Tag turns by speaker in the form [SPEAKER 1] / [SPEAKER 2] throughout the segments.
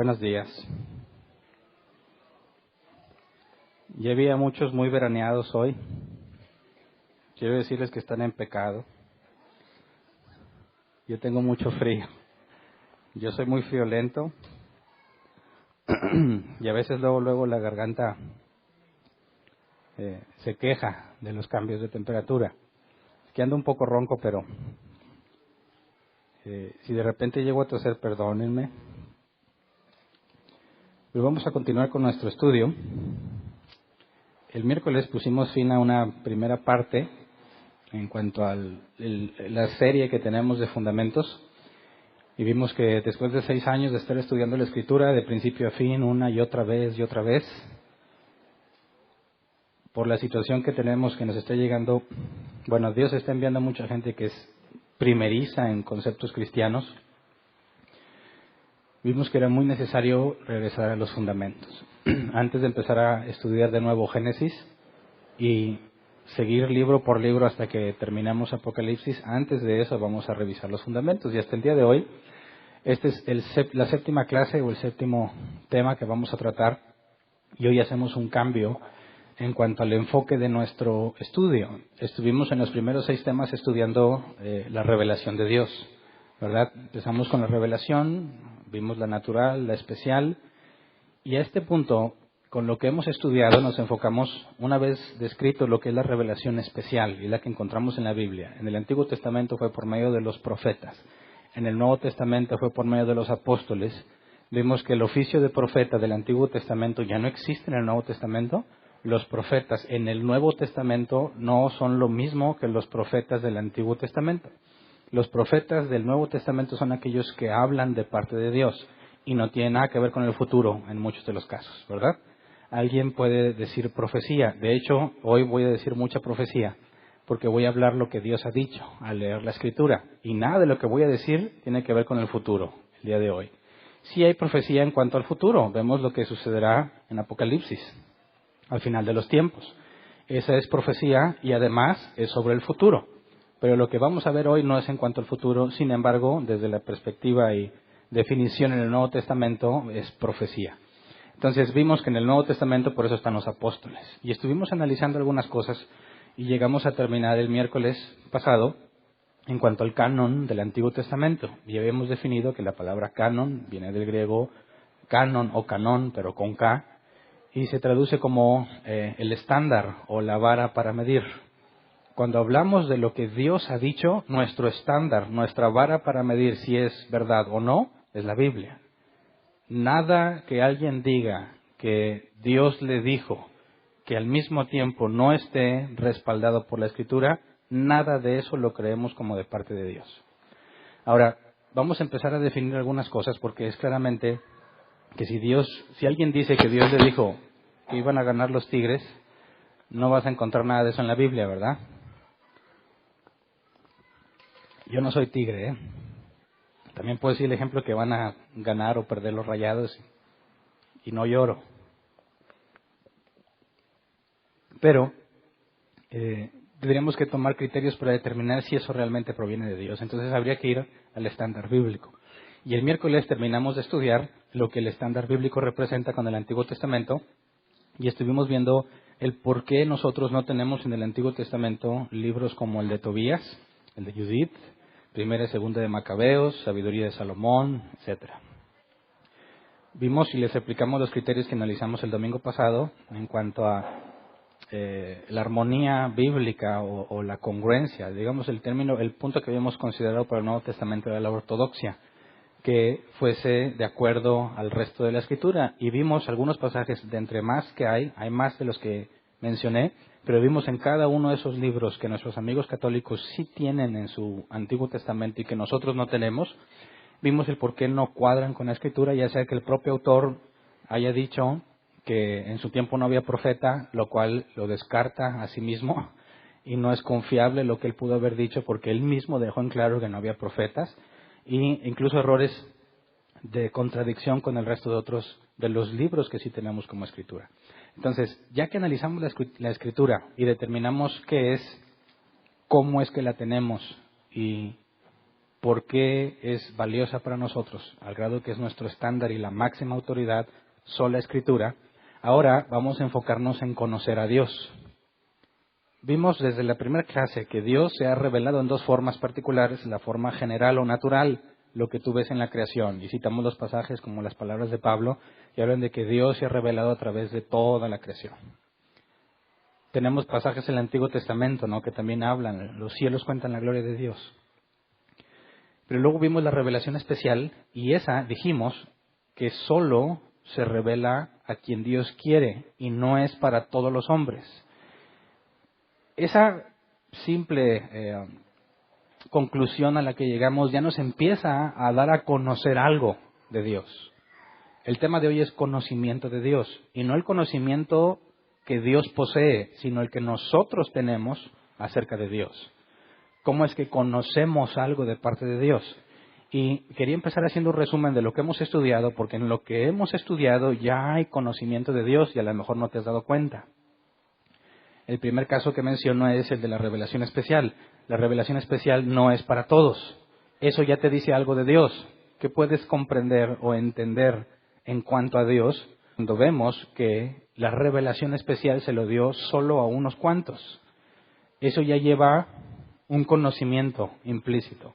[SPEAKER 1] Buenos días. Ya había muchos muy veraneados hoy. Quiero decirles que están en pecado. Yo tengo mucho frío. Yo soy muy friolento. Y a veces luego la garganta se queja de los cambios de temperatura. Es que ando un poco ronco, pero si de repente llego a toser, perdónenme. Pero vamos a continuar con nuestro estudio. El miércoles pusimos fin a una primera parte en cuanto a la serie que tenemos de fundamentos, y vimos que después de 6 años de estar estudiando la Escritura de principio a fin, una y otra vez, por la situación que tenemos que nos está llegando, bueno, Dios está enviando a mucha gente que es primeriza en conceptos cristianos. Vimos que era muy necesario regresar a los fundamentos. Antes de empezar a estudiar de nuevo Génesis y seguir libro por libro hasta que terminamos Apocalipsis, antes de eso vamos a revisar los fundamentos. Y hasta el día de hoy, esta es la séptima clase o el séptimo tema que vamos a tratar. Y hoy hacemos un cambio en cuanto al enfoque de nuestro estudio. Estuvimos en los primeros 6 temas estudiando la revelación de Dios, ¿verdad? Empezamos con la revelación, vimos la natural, la especial, y a este punto, con lo que hemos estudiado, nos enfocamos, una vez descrito lo que es la revelación especial y la que encontramos en la Biblia. En el Antiguo Testamento fue por medio de los profetas, en el Nuevo Testamento fue por medio de los apóstoles. Vimos que el oficio de profeta del Antiguo Testamento ya no existe en el Nuevo Testamento. Los profetas en el Nuevo Testamento no son lo mismo que los profetas del Antiguo Testamento. Los profetas del Nuevo Testamento son aquellos que hablan de parte de Dios y no tienen nada que ver con el futuro en muchos de los casos, ¿verdad? Alguien puede decir profecía. De hecho, hoy voy a decir mucha profecía porque voy a hablar lo que Dios ha dicho al leer la Escritura. Y nada de lo que voy a decir tiene que ver con el futuro, el día de hoy. Sí hay profecía en cuanto al futuro. Vemos lo que sucederá en Apocalipsis, al final de los tiempos. Esa es profecía y además es sobre el futuro. Pero lo que vamos a ver hoy no es en cuanto al futuro. Sin embargo, desde la perspectiva y definición en el Nuevo Testamento, es profecía. Entonces vimos que en el Nuevo Testamento por eso están los apóstoles. Y estuvimos analizando algunas cosas y llegamos a terminar el miércoles pasado en cuanto al canon del Antiguo Testamento. Y habíamos definido que la palabra canon viene del griego canon o canón, pero con K, y se traduce como el estándar o la vara para medir. Cuando hablamos de lo que Dios ha dicho, nuestro estándar, nuestra vara para medir si es verdad o no, es la Biblia. Nada que alguien diga que Dios le dijo que al mismo tiempo no esté respaldado por la Escritura, nada de eso lo creemos como de parte de Dios. Ahora, vamos a empezar a definir algunas cosas porque es claramente que si alguien dice que Dios le dijo que iban a ganar los Tigres, no vas a encontrar nada de eso en la Biblia, ¿verdad? Yo no soy tigre, ¿eh? También puedo decir el ejemplo que van a ganar o perder los Rayados y no lloro. Pero tendríamos que tomar criterios para determinar si eso realmente proviene de Dios. Entonces habría que ir al estándar bíblico. Y el miércoles terminamos de estudiar lo que el estándar bíblico representa con el Antiguo Testamento y estuvimos viendo el por qué nosotros no tenemos en el Antiguo Testamento libros como el de Tobías, el de Judith, Primera y Segunda de Macabeos, Sabiduría de Salomón, etcétera. Vimos y les explicamos los criterios que analizamos el domingo pasado en cuanto a la armonía bíblica o la congruencia, digamos el punto que habíamos considerado para el Nuevo Testamento era la ortodoxia, que fuese de acuerdo al resto de la Escritura. Y vimos algunos pasajes de entre más que hay más de los que mencioné, pero vimos en cada uno de esos libros que nuestros amigos católicos sí tienen en su Antiguo Testamento y que nosotros no tenemos. Vimos el por qué no cuadran con la Escritura, ya sea que el propio autor haya dicho que en su tiempo no había profeta, lo cual lo descarta a sí mismo, y no es confiable lo que él pudo haber dicho porque él mismo dejó en claro que no había profetas, e incluso errores de contradicción con el resto de otros de los libros que sí tenemos como Escritura. Entonces, ya que analizamos la Escritura y determinamos qué es, cómo es que la tenemos y por qué es valiosa para nosotros, al grado que es nuestro estándar y la máxima autoridad, sola Escritura, ahora vamos a enfocarnos en conocer a Dios. Vimos desde la primera clase que Dios se ha revelado en dos formas particulares, la forma general o natural, lo que tú ves en la creación. Y citamos los pasajes como las palabras de Pablo, que hablan de que Dios se ha revelado a través de toda la creación. Tenemos pasajes en el Antiguo Testamento, ¿no?, que también hablan, los cielos cuentan la gloria de Dios. Pero luego vimos la revelación especial, y esa dijimos que solo se revela a quien Dios quiere, y no es para todos los hombres. Esa simple conclusión a la que llegamos ya nos empieza a dar a conocer algo de Dios. El tema de hoy es conocimiento de Dios, y no el conocimiento que Dios posee, sino el que nosotros tenemos acerca de Dios. ¿Cómo es que conocemos algo de parte de Dios? Y quería empezar haciendo un resumen de lo que hemos estudiado, porque en lo que hemos estudiado ya hay conocimiento de Dios y a lo mejor no te has dado cuenta. El primer caso que menciono es el de la revelación especial. La revelación especial no es para todos. Eso ya te dice algo de Dios. ¿Qué puedes comprender o entender en cuanto a Dios cuando vemos que la revelación especial se lo dio solo a unos cuantos? Eso ya lleva un conocimiento implícito.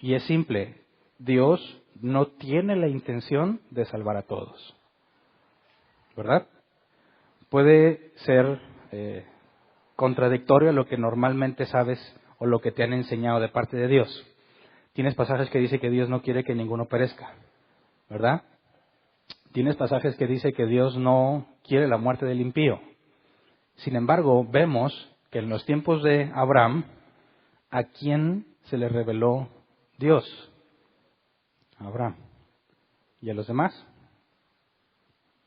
[SPEAKER 1] Y es simple. Dios no tiene la intención de salvar a todos. ¿Verdad? Puede ser contradictorio a lo que normalmente sabes o lo que te han enseñado de parte de Dios. Tienes pasajes que dicen que Dios no quiere que ninguno perezca, ¿verdad? Tienes pasajes que dicen que Dios no quiere la muerte del impío. Sin embargo, vemos que en los tiempos de Abraham, ¿a quién se le reveló Dios? A Abraham. ¿Y a los demás?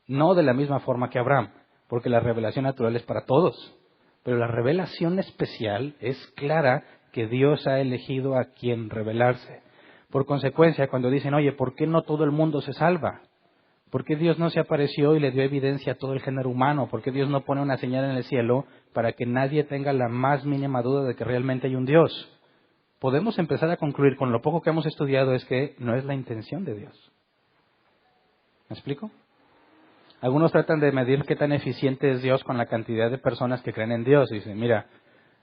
[SPEAKER 1] No de la misma forma que Abraham, porque la revelación natural es para todos. Pero la revelación especial es clara que Dios ha elegido a quien revelarse. Por consecuencia, cuando dicen, oye, ¿por qué no todo el mundo se salva? ¿Por qué Dios no se apareció y le dio evidencia a todo el género humano? ¿Por qué Dios no pone una señal en el cielo para que nadie tenga la más mínima duda de que realmente hay un Dios? Podemos empezar a concluir con lo poco que hemos estudiado es que no es la intención de Dios. ¿Me explico? Algunos tratan de medir qué tan eficiente es Dios con la cantidad de personas que creen en Dios. Y dicen, mira,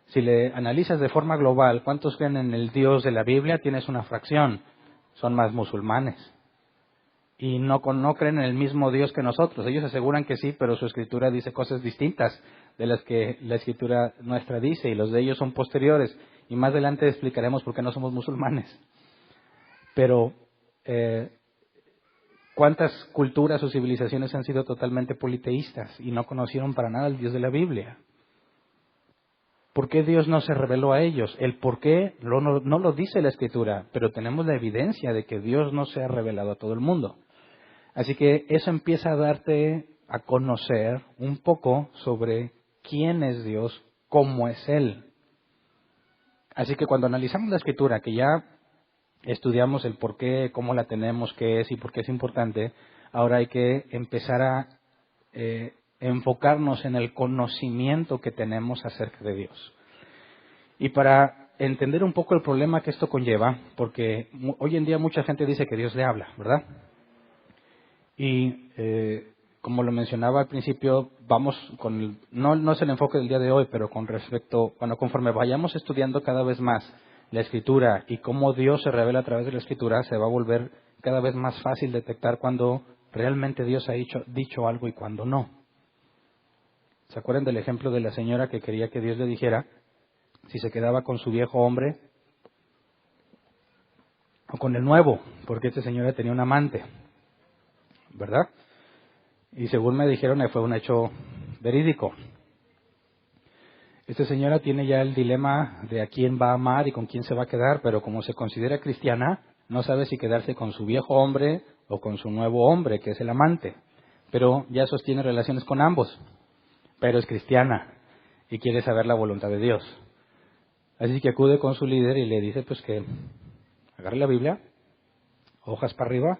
[SPEAKER 1] si le analizas de forma global cuántos creen en el Dios de la Biblia, tienes una fracción. Son más musulmanes. Y no creen en el mismo Dios que nosotros. Ellos aseguran que sí, pero su escritura dice cosas distintas de las que la escritura nuestra dice. Y los de ellos son posteriores. Y más adelante explicaremos por qué no somos musulmanes. Pero ¿cuántas culturas o civilizaciones han sido totalmente politeístas y no conocieron para nada al Dios de la Biblia? ¿Por qué Dios no se reveló a ellos? El por qué no lo dice la Escritura, pero tenemos la evidencia de que Dios no se ha revelado a todo el mundo. Así que eso empieza a darte a conocer un poco sobre quién es Dios, cómo es Él. Así que cuando analizamos la Escritura, que ya estudiamos el por qué, cómo la tenemos, qué es y por qué es importante, ahora hay que empezar a enfocarnos en el conocimiento que tenemos acerca de Dios. Y para entender un poco el problema que esto conlleva, porque hoy en día mucha gente dice que Dios le habla, ¿verdad? Y como lo mencionaba al principio, vamos con no es el enfoque del día de hoy, pero con respecto, conforme vayamos estudiando cada vez más la Escritura y cómo Dios se revela a través de la Escritura, se va a volver cada vez más fácil detectar cuando realmente Dios ha dicho algo y cuando no. ¿Se acuerdan del ejemplo de la señora que quería que Dios le dijera si se quedaba con su viejo hombre o con el nuevo? Porque esta señora tenía un amante, ¿verdad? Y según me dijeron, fue un hecho verídico. Esta señora tiene ya el dilema de a quién va a amar y con quién se va a quedar, pero como se considera cristiana, no sabe si quedarse con su viejo hombre o con su nuevo hombre, que es el amante. Pero ya sostiene relaciones con ambos, pero es cristiana y quiere saber la voluntad de Dios. Así que acude con su líder y le dice pues que agarre la Biblia, hojas para arriba,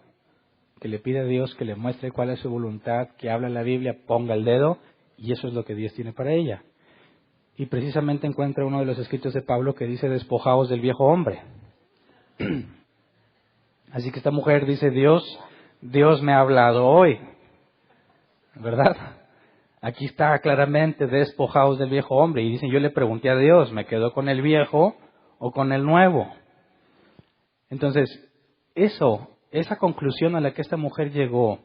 [SPEAKER 1] que le pide a Dios que le muestre cuál es su voluntad, que habla la Biblia, ponga el dedo, y eso es lo que Dios tiene para ella. Y precisamente encuentra uno de los escritos de Pablo que dice, despojaos del viejo hombre. Así que esta mujer dice, Dios me ha hablado hoy, ¿verdad? Aquí está claramente, despojados del viejo hombre. Y dicen, yo le pregunté a Dios, ¿me quedo con el viejo o con el nuevo? Entonces, esa conclusión a la que esta mujer llegó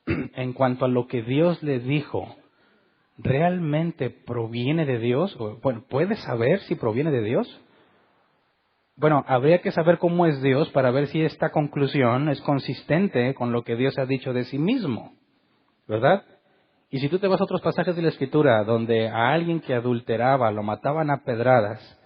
[SPEAKER 1] en cuanto a lo que Dios le dijo, ¿realmente proviene de Dios? Bueno, ¿puedes saber si proviene de Dios? Bueno, habría que saber cómo es Dios para ver si esta conclusión es consistente con lo que Dios ha dicho de sí mismo, ¿verdad? Y si tú te vas a otros pasajes de la Escritura donde a alguien que adulteraba lo mataban a pedradas,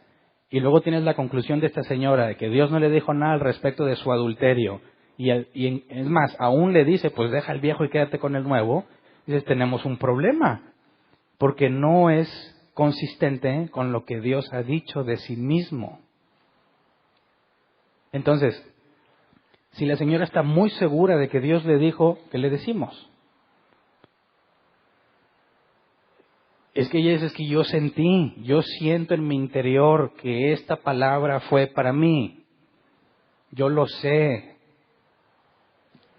[SPEAKER 1] y luego tienes la conclusión de esta señora de que Dios no le dijo nada al respecto de su adulterio, es más, aún le dice, pues deja el viejo y quédate con el nuevo, dices, tenemos un problema, porque no es consistente con lo que Dios ha dicho de sí mismo. Entonces, si la señora está muy segura de que Dios le dijo, ¿qué le decimos? Es que ella dice, es que yo siento en mi interior que esta palabra fue para mí. Yo lo sé.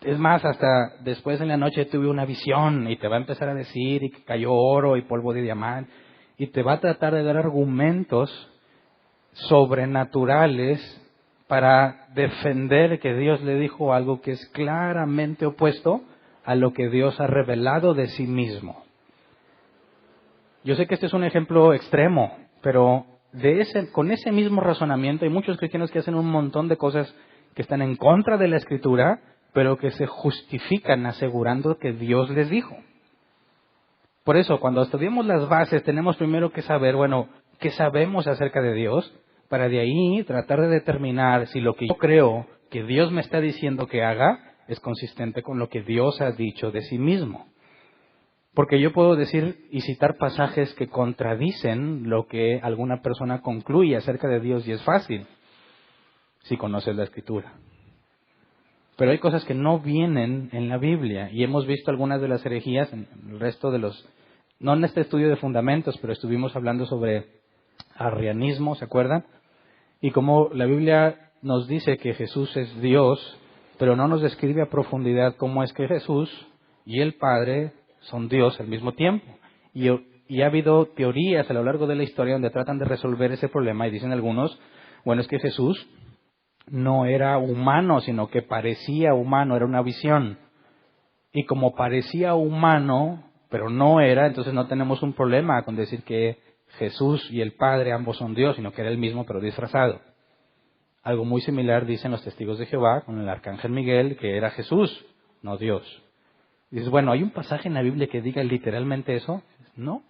[SPEAKER 1] Es más, hasta después en la noche tuve una visión y te va a empezar a decir y que cayó oro y polvo de diamante y te va a tratar de dar argumentos sobrenaturales para defender que Dios le dijo algo que es claramente opuesto a lo que Dios ha revelado de sí mismo. Yo sé que este es un ejemplo extremo, pero con ese mismo razonamiento hay muchos cristianos que hacen un montón de cosas que están en contra de la Escritura, pero que se justifican asegurando que Dios les dijo. Por eso, cuando estudiamos las bases, tenemos primero que saber, bueno, ¿qué sabemos acerca de Dios? Para de ahí tratar de determinar si lo que yo creo que Dios me está diciendo que haga es consistente con lo que Dios ha dicho de sí mismo. Porque yo puedo decir y citar pasajes que contradicen lo que alguna persona concluye acerca de Dios y es fácil si conoces la Escritura. Pero hay cosas que no vienen en la Biblia y hemos visto algunas de las herejías en el resto de no en este estudio de fundamentos, pero estuvimos hablando sobre arrianismo, ¿se acuerdan? Y como la Biblia nos dice que Jesús es Dios, pero no nos describe a profundidad cómo es que Jesús y el Padre son Dios al mismo tiempo. Y ha habido teorías a lo largo de la historia donde tratan de resolver ese problema y dicen algunos, bueno, es que Jesús no era humano, sino que parecía humano, era una visión. Y como parecía humano, pero no era, entonces no tenemos un problema con decir que Jesús y el Padre ambos son Dios, sino que era el mismo pero disfrazado. Algo muy similar dicen los testigos de Jehová con el arcángel Miguel, que era Jesús, no Dios. Dices, bueno, ¿hay un pasaje en la Biblia que diga literalmente eso? No.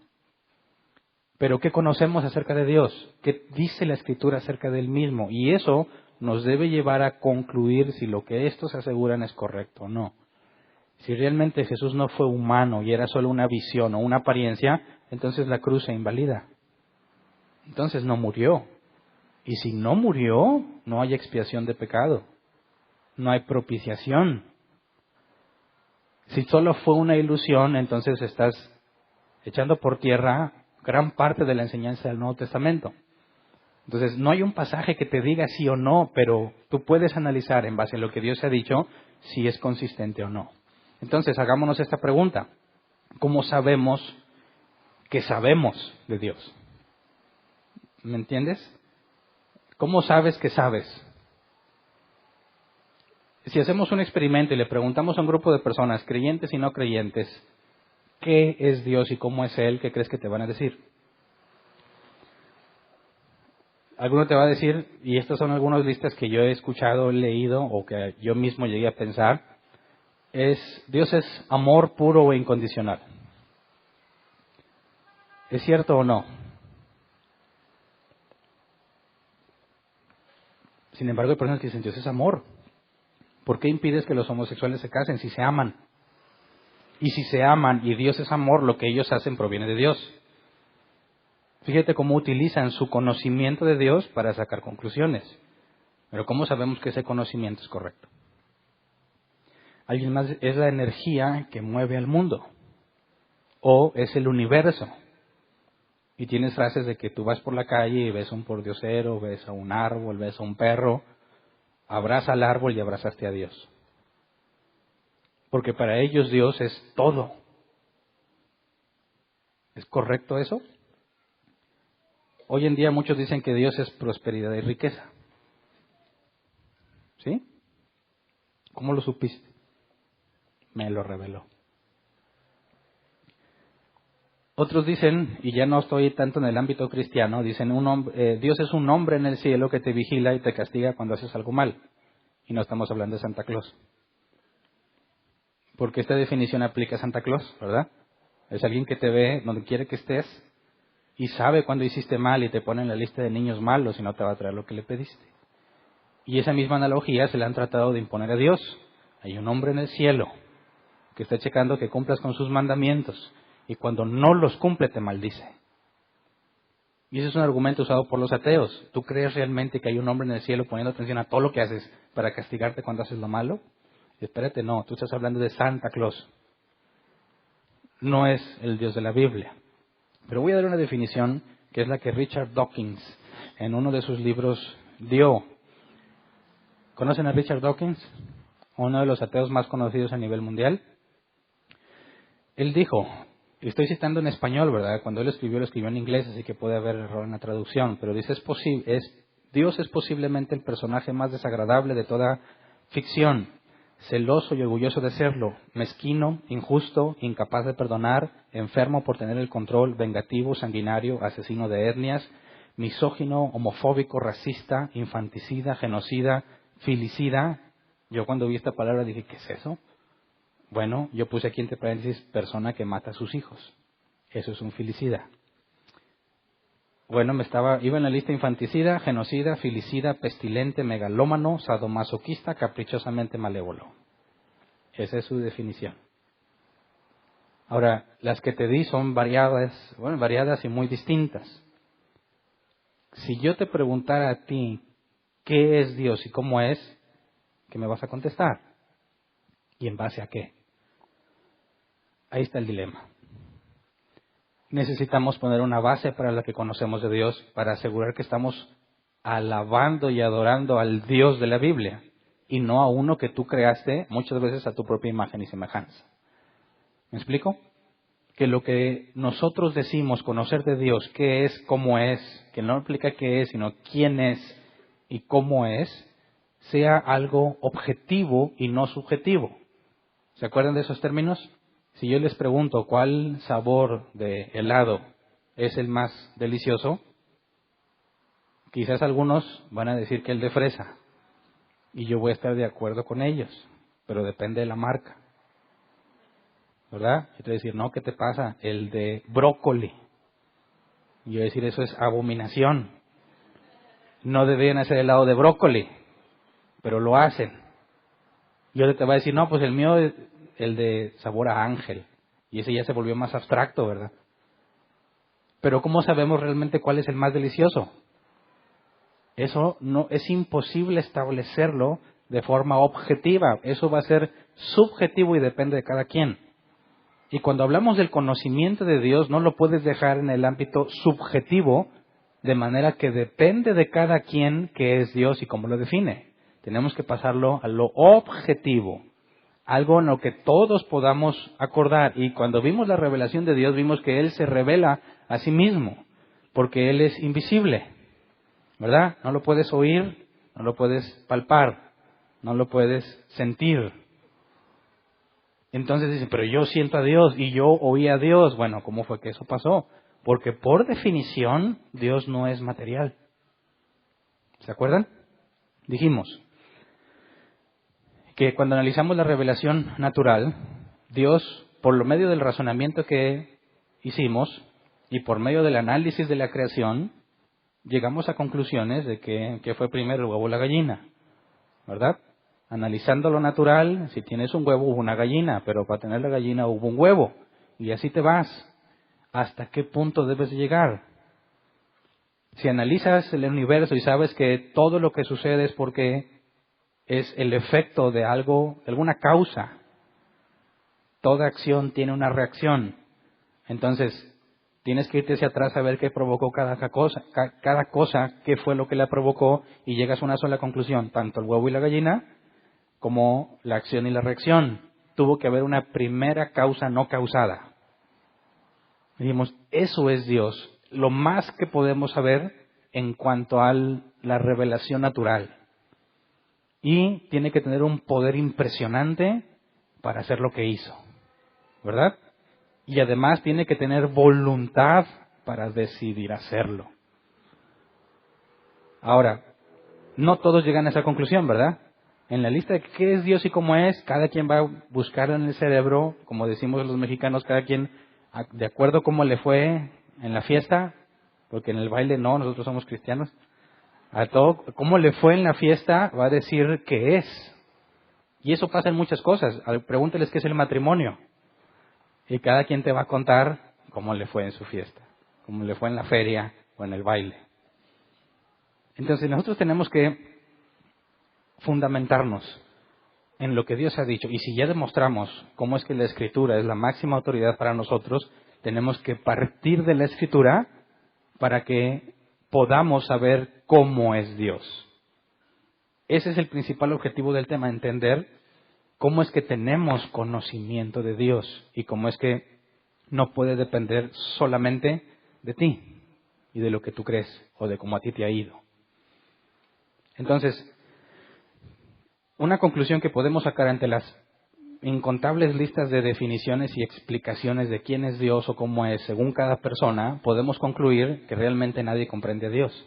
[SPEAKER 1] Pero ¿qué conocemos acerca de Dios? ¿Qué dice la Escritura acerca del mismo? Y eso nos debe llevar a concluir si lo que estos aseguran es correcto o no. Si realmente Jesús no fue humano y era solo una visión o una apariencia, entonces la cruz se invalida. Entonces no murió. Y si no murió, no hay expiación de pecado. No hay propiciación. Si solo fue una ilusión, entonces estás echando por tierra gran parte de la enseñanza del Nuevo Testamento. Entonces, no hay un pasaje que te diga sí o no, pero tú puedes analizar en base a lo que Dios ha dicho si es consistente o no. Entonces, hagámonos esta pregunta. ¿Cómo sabemos que sabemos de Dios? ¿Me entiendes? ¿Cómo sabes que sabes? Si hacemos un experimento y le preguntamos a un grupo de personas, creyentes y no creyentes, ¿qué es Dios y cómo es Él? ¿Qué crees que te van a decir? Alguno te va a decir, y estas son algunas listas que yo he escuchado, he leído o que yo mismo llegué a pensar, Dios es amor puro e incondicional. ¿Es cierto o no? Sin embargo, hay personas que dicen, Dios es amor. ¿Por qué impides que los homosexuales se casen si se aman? Y si se aman y Dios es amor, lo que ellos hacen proviene de Dios. Fíjate cómo utilizan su conocimiento de Dios para sacar conclusiones. Pero ¿cómo sabemos que ese conocimiento es correcto? Alguien más, es la energía que mueve al mundo. O es el universo. Y tienes frases de que tú vas por la calle y ves a un pordiosero, ves a un árbol, ves a un perro. abraza al árbol y abrazaste a Dios. Porque para ellos Dios es todo. ¿Es correcto eso? Hoy en día muchos dicen que Dios es prosperidad y riqueza. ¿Sí? ¿Cómo lo supiste? Me lo reveló. Otros dicen, y ya no estoy tanto en el ámbito cristiano, dicen Dios es un hombre en el cielo que te vigila y te castiga cuando haces algo mal. Y no estamos hablando de Santa Claus. Porque esta definición aplica a Santa Claus, ¿verdad? Es alguien que te ve donde quiere que estés y sabe cuando hiciste mal y te pone en la lista de niños malos y no te va a traer lo que le pediste. Y esa misma analogía se le han tratado de imponer a Dios. Hay un hombre en el cielo que está checando que cumplas con sus mandamientos y cuando no los cumple te maldice. Y ese es un argumento usado por los ateos. ¿Tú crees realmente que hay un hombre en el cielo poniendo atención a todo lo que haces para castigarte cuando haces lo malo? Espérate, no, tú estás hablando de Santa Claus. No es el Dios de la Biblia. Pero voy a dar una definición que es la que Richard Dawkins en uno de sus libros dio. ¿Conocen a Richard Dawkins? Uno de los ateos más conocidos a nivel mundial. Él dijo, y estoy citando en español, ¿verdad? Cuando él escribió, lo escribió en inglés, así que puede haber error en la traducción, pero dice, Dios es posiblemente el personaje más desagradable de toda ficción, celoso y orgulloso de serlo, mezquino, injusto, incapaz de perdonar, enfermo por tener el control, vengativo, sanguinario, asesino de etnias, misógino, homofóbico, racista, infanticida, genocida, filicida. Yo cuando vi esta palabra dije, ¿qué es eso? Bueno, yo puse aquí entre paréntesis, persona que mata a sus hijos. Eso es un filicida. Bueno, iba en la lista infanticida, genocida, filicida, pestilente, megalómano, sadomasoquista, caprichosamente malévolo. Esa es su definición. Ahora, las que te di son variadas y muy distintas. Si yo te preguntara a ti qué es Dios y cómo es, ¿qué me vas a contestar? ¿Y en base a qué? Ahí está el dilema. Necesitamos poner una base para la que conocemos de Dios para asegurar que estamos alabando y adorando al Dios de la Biblia y no a uno que tú creaste muchas veces a tu propia imagen y semejanza. ¿Me explico? Que lo que nosotros decimos conocer de Dios, qué es, cómo es, que no implica qué es, sino quién es y cómo es, sea algo objetivo y no subjetivo. ¿Se acuerdan de esos términos? Si yo les pregunto cuál sabor de helado es el más delicioso, quizás algunos van a decir que el de fresa. Y yo voy a estar de acuerdo con ellos, pero depende de la marca. ¿Verdad? Yo te voy a decir, no, ¿qué te pasa? El de brócoli. Y yo voy a decir, eso es abominación. No deberían hacer helado de brócoli, pero lo hacen. Y otro te va a decir, no, pues el mío es el de sabor a ángel. Y ese ya se volvió más abstracto, ¿verdad? Pero ¿cómo sabemos realmente cuál es el más delicioso? Eso no es imposible establecerlo de forma objetiva. Eso va a ser subjetivo y depende de cada quien. Y cuando hablamos del conocimiento de Dios, no lo puedes dejar en el ámbito subjetivo, de manera que depende de cada quien qué es Dios y cómo lo define. Tenemos que pasarlo a lo objetivo, algo en lo que todos podamos acordar. Y cuando vimos la revelación de Dios, vimos que Él se revela a sí mismo, porque Él es invisible, ¿verdad? No lo puedes oír, no lo puedes palpar, no lo puedes sentir. Entonces dicen, pero yo siento a Dios y yo oí a Dios. Bueno, ¿cómo fue que eso pasó? Porque por definición, Dios no es material. ¿Se acuerdan? Dijimos que cuando analizamos la revelación natural, Dios, por lo medio del razonamiento que hicimos y por medio del análisis de la creación, llegamos a conclusiones de que fue primero el huevo o la gallina, ¿verdad? Analizando lo natural, si tienes un huevo hubo una gallina, pero para tener la gallina hubo un huevo, y así te vas. ¿Hasta qué punto debes llegar? Si analizas el universo y sabes que todo lo que sucede es porque es el efecto de algo, de alguna causa. Toda acción tiene una reacción. Entonces, Tienes que irte hacia atrás a ver qué provocó cada cosa, qué fue lo que la provocó, y llegas a una sola conclusión, tanto el huevo y la gallina, como la acción y la reacción. Tuvo que haber una primera causa no causada. Dijimos, eso es Dios, lo más que podemos saber en cuanto a la revelación natural. Y tiene que tener un poder impresionante para hacer lo que hizo, ¿verdad? Y además tiene que tener voluntad para decidir hacerlo. Ahora, no todos llegan a esa conclusión, ¿verdad? En la lista de qué es Dios y cómo es, cada quien va a buscar en el cerebro, como decimos los mexicanos, cada quien, de acuerdo a cómo le fue en la fiesta, porque en el baile no, nosotros somos cristianos, a todo, cómo le fue en la fiesta, va a decir qué es. Y eso pasa en muchas cosas. Pregúnteles qué es el matrimonio. Y cada quien te va a contar cómo le fue en su fiesta, cómo le fue en la feria o en el baile. Entonces nosotros tenemos que fundamentarnos en lo que Dios ha dicho. Y si ya demostramos cómo es que la Escritura es la máxima autoridad para nosotros, tenemos que partir de la Escritura para que podamos saber cómo es Dios. Ese es el principal objetivo del tema, entender cómo es que tenemos conocimiento de Dios y cómo es que no puede depender solamente de ti y de lo que tú crees o de cómo a ti te ha ido. Entonces, una conclusión que podemos sacar ante las incontables listas de definiciones y explicaciones de quién es Dios o cómo es según cada persona, podemos concluir que realmente nadie comprende a Dios.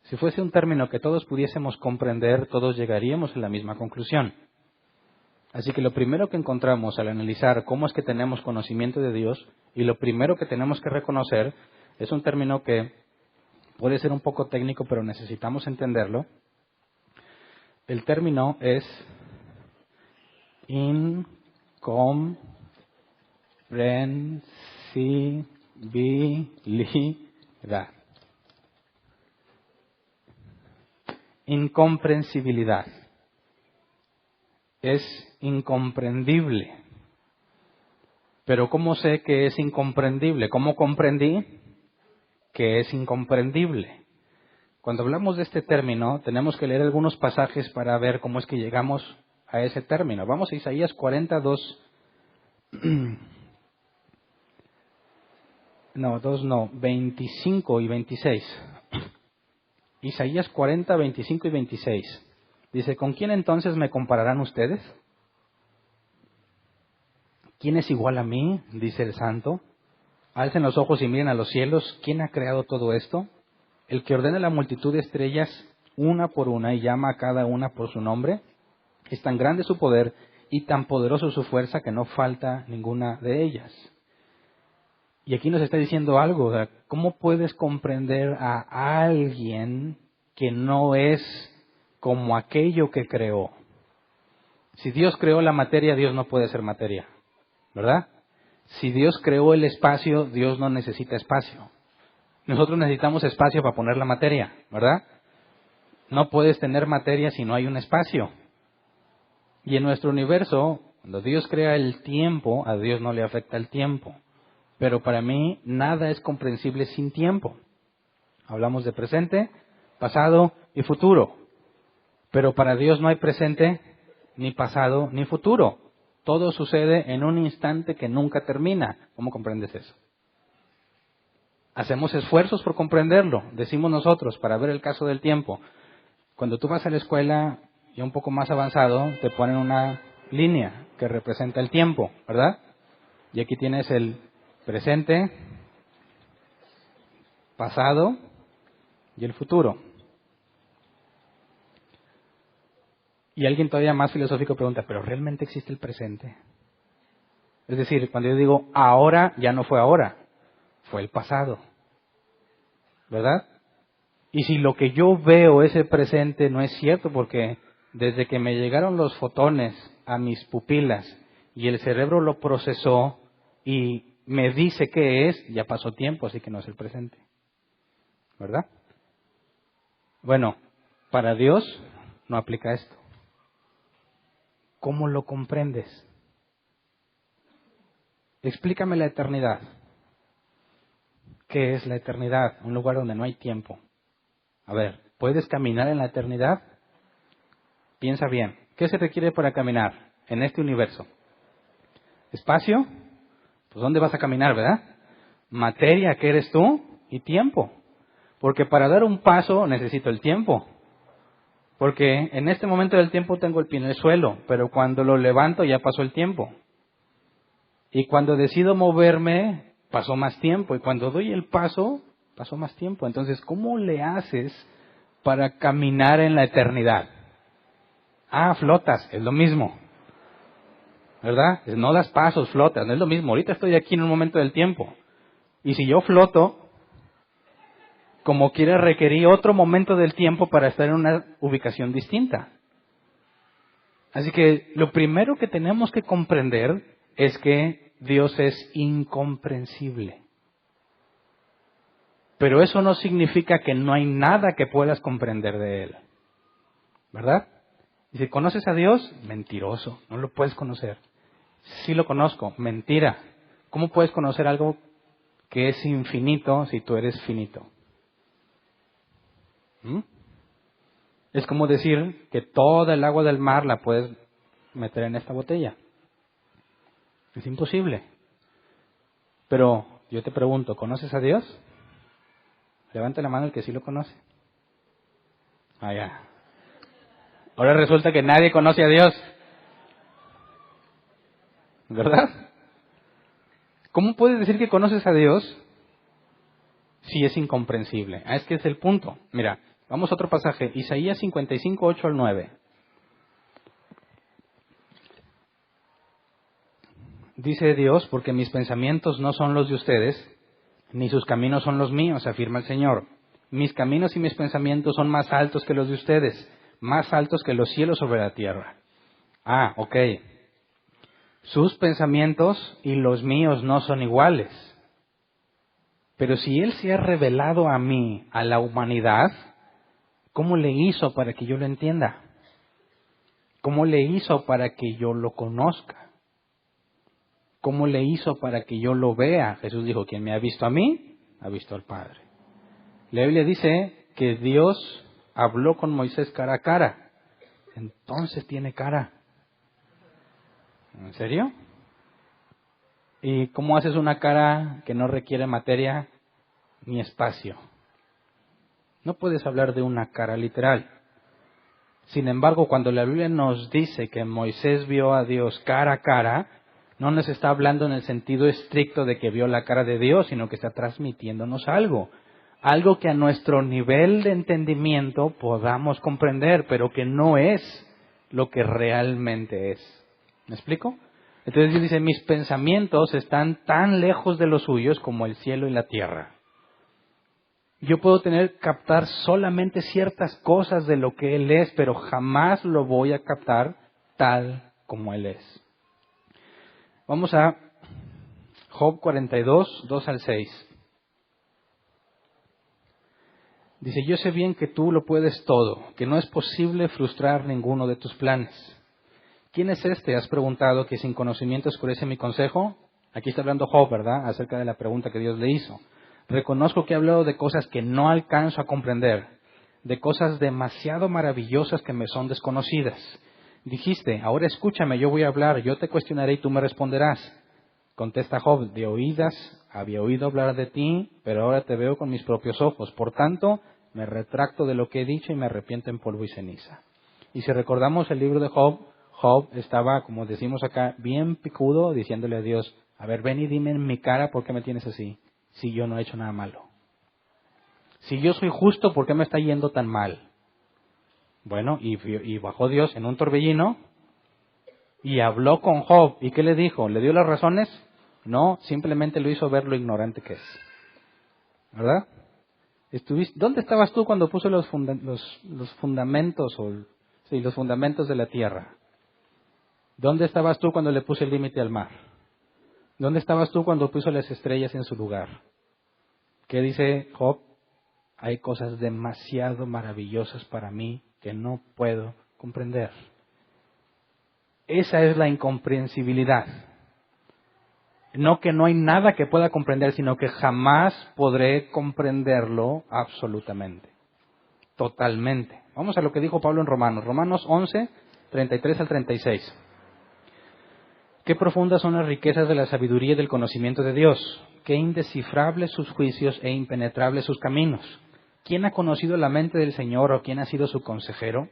[SPEAKER 1] Si fuese un término que todos pudiésemos comprender, todos llegaríamos a la misma conclusión. Así que lo primero que encontramos al analizar cómo es que tenemos conocimiento de Dios, y lo primero que tenemos que reconocer, es un término que puede ser un poco técnico, pero necesitamos entenderlo. El término es incomprensibilidad. Incomprensibilidad. Es incomprendible. Pero ¿cómo sé que es incomprendible? ¿Cómo comprendí que es incomprendible? Cuando hablamos de este término, tenemos que leer algunos pasajes para ver cómo es que llegamos a ese término. Vamos a Isaías 42. 25 y 26. Isaías 40, 25 y 26. Dice, ¿con quién entonces me compararán ustedes? ¿Quién es igual a mí? Dice el santo. Alcen los ojos y miren a los cielos. ¿Quién ha creado todo esto? El que ordena la multitud de estrellas una por una y llama a cada una por su nombre. Es tan grande su poder y tan poderoso su fuerza que no falta ninguna de ellas. Y aquí nos está diciendo algo. ¿Cómo puedes comprender a alguien que no es como aquello que creó? Si Dios creó la materia, Dios no puede ser materia, ¿verdad? Si Dios creó el espacio, Dios no necesita espacio. Nosotros necesitamos espacio para poner la materia, ¿verdad? No puedes tener materia si no hay un espacio. Y en nuestro universo, cuando Dios crea el tiempo, a Dios no le afecta el tiempo. Pero para mí nada es comprensible sin tiempo. Hablamos de presente, pasado y futuro. Pero para Dios no hay presente, ni pasado, ni futuro. Todo sucede en un instante que nunca termina. ¿Cómo comprendes eso? Hacemos esfuerzos por comprenderlo, decimos nosotros, para ver el caso del tiempo. Cuando tú vas a la escuela, ya un poco más avanzado, te ponen una línea que representa el tiempo, ¿verdad? Y aquí tienes el presente, pasado y el futuro. Y alguien todavía más filosófico pregunta, ¿pero realmente existe el presente? Es decir, cuando yo digo ahora, ya no fue ahora, fue el pasado, ¿verdad? Y si lo que yo veo es el presente, no es cierto, porque desde que me llegaron los fotones a mis pupilas y el cerebro lo procesó y me dice qué es, ya pasó tiempo, así que no es el presente, ¿verdad? Bueno, para Dios no aplica esto. ¿Cómo lo comprendes? Explícame la eternidad. ¿qué es la eternidad? Un lugar donde no hay tiempo. A ver, ¿puedes caminar en la eternidad? Piensa bien. ¿Qué se requiere para caminar en este universo? ¿Espacio? Pues ¿dónde vas a caminar, verdad? Materia, que eres tú, y tiempo. Porque para dar un paso necesito el tiempo. Porque en este momento del tiempo tengo el pie en el suelo, pero cuando lo levanto ya pasó el tiempo. Y cuando decido moverme, pasó más tiempo. Y cuando doy el paso, pasó más tiempo. Entonces, ¿cómo le haces para caminar en la eternidad? Flotas, es lo mismo. ¿Verdad? No das pasos, flotas, no es lo mismo. Ahorita estoy aquí en un momento del tiempo. Y si yo floto, como quiera requerí otro momento del tiempo para estar en una ubicación distinta. Así que lo primero que tenemos que comprender es que Dios es incomprensible. Pero eso no significa que no hay nada que puedas comprender de Él. ¿Verdad? Y si conoces a Dios, mentiroso, no lo puedes conocer. Sí lo conozco, mentira. ¿Cómo puedes conocer algo que es infinito si tú eres finito? Es como decir que toda el agua del mar la puedes meter en esta botella. Es imposible. Pero yo te pregunto, ¿conoces a Dios? Levante la mano el que sí lo conoce. Ya. Ahora resulta que nadie conoce a Dios. ¿Verdad? ¿Cómo puedes decir que conoces a Dios si es incomprensible? Es que es el punto. Mira, vamos a otro pasaje. Isaías 55, 8 al 9. Dice Dios, porque mis pensamientos no son los de ustedes, ni sus caminos son los míos, afirma el Señor. Mis caminos y mis pensamientos son más altos que los de ustedes, más altos que los cielos sobre la tierra. Ok. Sus pensamientos y los míos no son iguales. Pero si Él se ha revelado a mí, a la humanidad, ¿cómo le hizo para que yo lo entienda? ¿Cómo le hizo para que yo lo conozca? ¿Cómo le hizo para que yo lo vea? Jesús dijo, quien me ha visto a mí, ha visto al Padre. La Biblia dice que Dios habló con Moisés cara a cara. Entonces tiene cara. ¿En serio? ¿Y cómo haces una cara que no requiere materia ni espacio? No puedes hablar de una cara literal. Sin embargo, cuando la Biblia nos dice que Moisés vio a Dios cara a cara, no nos está hablando en el sentido estricto de que vio la cara de Dios, sino que está transmitiéndonos algo. Algo que a nuestro nivel de entendimiento podamos comprender, pero que no es lo que realmente es. ¿Me explico? Entonces Dios dice, mis pensamientos están tan lejos de los suyos como el cielo y la tierra. Yo puedo captar solamente ciertas cosas de lo que Él es, pero jamás lo voy a captar tal como Él es. Vamos a Job 42, 2 al 6. Dice, yo sé bien que tú lo puedes todo, que no es posible frustrar ninguno de tus planes. ¿Quién es este? Has preguntado, que sin conocimiento oscurece mi consejo. Aquí está hablando Job, ¿verdad? Acerca de la pregunta que Dios le hizo. Reconozco que he hablado de cosas que no alcanzo a comprender, de cosas demasiado maravillosas que me son desconocidas. Dijiste, ahora escúchame, yo voy a hablar, yo te cuestionaré y tú me responderás. Contesta Job, de oídas había oído hablar de ti, pero ahora te veo con mis propios ojos. Por tanto, me retracto de lo que he dicho y me arrepiento en polvo y ceniza. Y si recordamos el libro de Job, Job estaba, como decimos acá, bien picudo, diciéndole a Dios, a ver, ven y dime en mi cara por qué me tienes así, si yo no he hecho nada malo. Si yo soy justo, ¿por qué me está yendo tan mal? Bueno, y bajó Dios en un torbellino y habló con Job. ¿Y qué le dijo? ¿Le dio las razones? No, simplemente lo hizo ver lo ignorante que es. ¿Verdad? ¿Dónde estabas tú cuando puso los fundamentos los fundamentos de la tierra? ¿Dónde estabas tú cuando le puse el límite al mar? ¿Dónde estabas tú cuando puso las estrellas en su lugar? ¿Qué dice Job? Hay cosas demasiado maravillosas para mí que no puedo comprender. Esa es la incomprensibilidad. No que no hay nada que pueda comprender, sino que jamás podré comprenderlo absolutamente, totalmente. Vamos a lo que dijo Pablo en Romanos. Romanos 11, 33 al 36. Qué profundas son las riquezas de la sabiduría y del conocimiento de Dios. Qué indescifrables sus juicios e impenetrables sus caminos. ¿Quién ha conocido la mente del Señor o quién ha sido su consejero?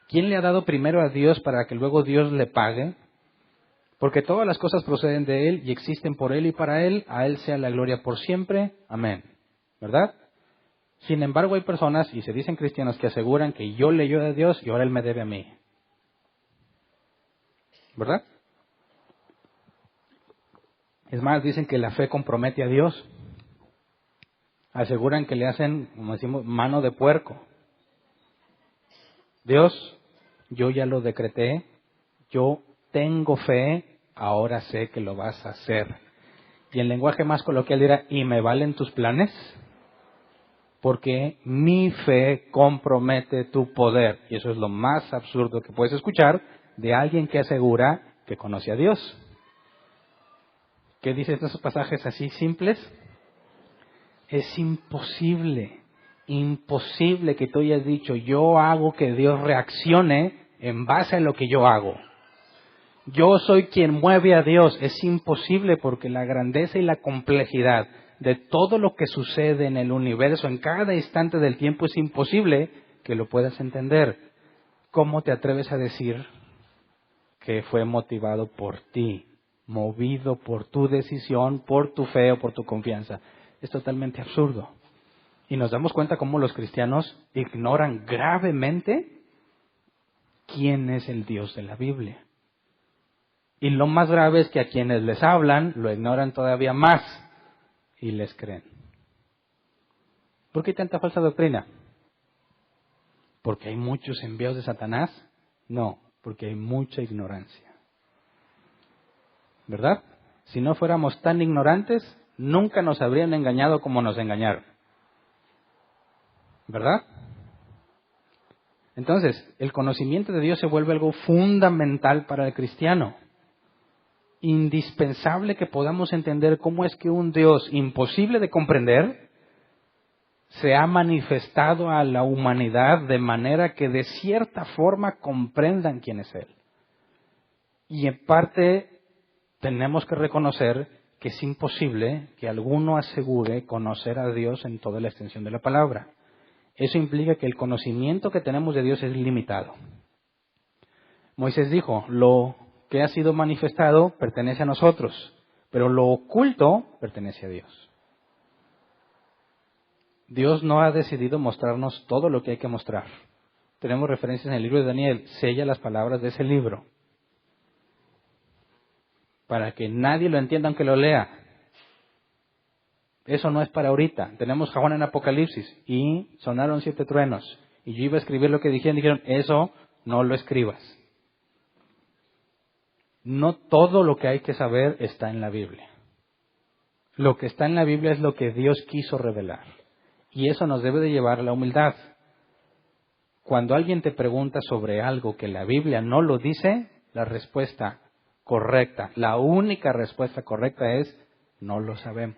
[SPEAKER 1] ¿Quién le ha dado primero a Dios para que luego Dios le pague? Porque todas las cosas proceden de Él y existen por Él y para Él. A Él sea la gloria por siempre. Amén. ¿Verdad? Sin embargo, hay personas, y se dicen cristianos, que aseguran que yo le ayudo a Dios y ahora Él me debe a mí. ¿Verdad? Es más, dicen que la fe compromete a Dios. Aseguran que le hacen, como decimos, mano de puerco. Dios, yo ya lo decreté, yo tengo fe, ahora sé que lo vas a hacer. Y en lenguaje más coloquial dirá, ¿y me valen tus planes? Porque mi fe compromete tu poder. Y eso es lo más absurdo que puedes escuchar de alguien que asegura que conoce a Dios. ¿Qué dicen estos pasajes así simples? Es imposible que tú hayas dicho, yo hago que Dios reaccione en base a lo que yo hago. Yo soy quien mueve a Dios. Es imposible porque la grandeza y la complejidad de todo lo que sucede en el universo en cada instante del tiempo es imposible que lo puedas entender. ¿Cómo te atreves a decir que fue motivado por ti, movido por tu decisión, por tu fe o por tu confianza? Es totalmente absurdo. Y nos damos cuenta cómo los cristianos ignoran gravemente quién es el Dios de la Biblia. Y lo más grave es que a quienes les hablan lo ignoran todavía más y les creen. ¿Por qué hay tanta falsa doctrina? ¿Porque hay muchos enviados de Satanás? No, porque hay mucha ignorancia. ¿Verdad? Si no fuéramos tan ignorantes, nunca nos habrían engañado como nos engañaron. ¿Verdad? Entonces, el conocimiento de Dios se vuelve algo fundamental para el cristiano. Indispensable que podamos entender cómo es que un Dios imposible de comprender se ha manifestado a la humanidad de manera que de cierta forma comprendan quién es Él. Y en parte tenemos que reconocer que es imposible que alguno asegure conocer a Dios en toda la extensión de la palabra. Eso implica que el conocimiento que tenemos de Dios es limitado. Moisés dijo, lo que ha sido manifestado pertenece a nosotros, pero lo oculto pertenece a Dios. Dios no ha decidido mostrarnos todo lo que hay que mostrar. Tenemos referencias en el libro de Daniel, sella las palabras de ese libro, para que nadie lo entienda aunque lo lea. Eso no es para ahorita. Tenemos Juan en Apocalipsis y sonaron 7 truenos. Y yo iba a escribir lo que dijeron, eso no lo escribas. No todo lo que hay que saber está en la Biblia. Lo que está en la Biblia es lo que Dios quiso revelar. Y eso nos debe de llevar a la humildad. Cuando alguien te pregunta sobre algo que la Biblia no lo dice, la respuesta correcta, la única respuesta correcta es, no lo sabemos.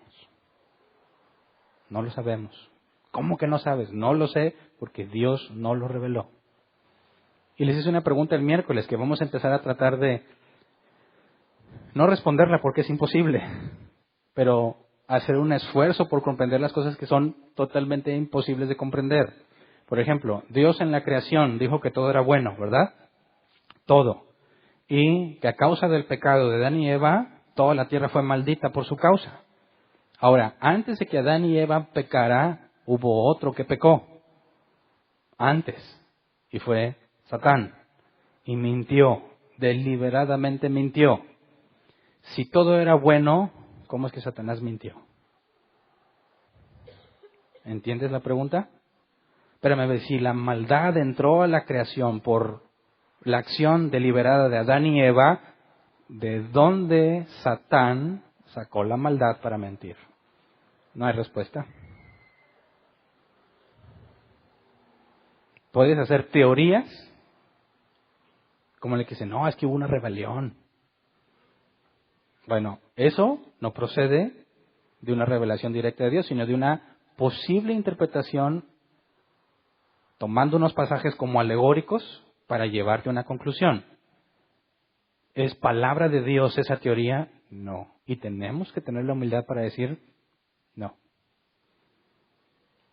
[SPEAKER 1] No lo sabemos. ¿Cómo que no sabes? No lo sé porque Dios no lo reveló. Y les hice una pregunta el miércoles que vamos a empezar a tratar de no responderla porque es imposible, pero hacer un esfuerzo por comprender las cosas que son totalmente imposibles de comprender. Por ejemplo, Dios en la creación dijo que todo era bueno, ¿verdad? Todo. Y que a causa del pecado de Adán y Eva, toda la tierra fue maldita por su causa. Ahora, antes de que Adán y Eva pecara, hubo otro que pecó. Antes. Y fue Satán. Y mintió. Deliberadamente mintió. Si todo era bueno, ¿cómo es que Satanás mintió? ¿Entiendes la pregunta? Espérame, si la maldad entró a la creación por la acción deliberada de Adán y Eva, ¿de dónde Satán sacó la maldad para mentir? No hay respuesta. Puedes hacer teorías, como le que dice, no, es que hubo una rebelión. Bueno, eso no procede de una revelación directa de Dios, sino de una posible interpretación tomando unos pasajes como alegóricos para llevarte a una conclusión. ¿Es palabra de Dios esa teoría? No. Y tenemos que tener la humildad para decir no.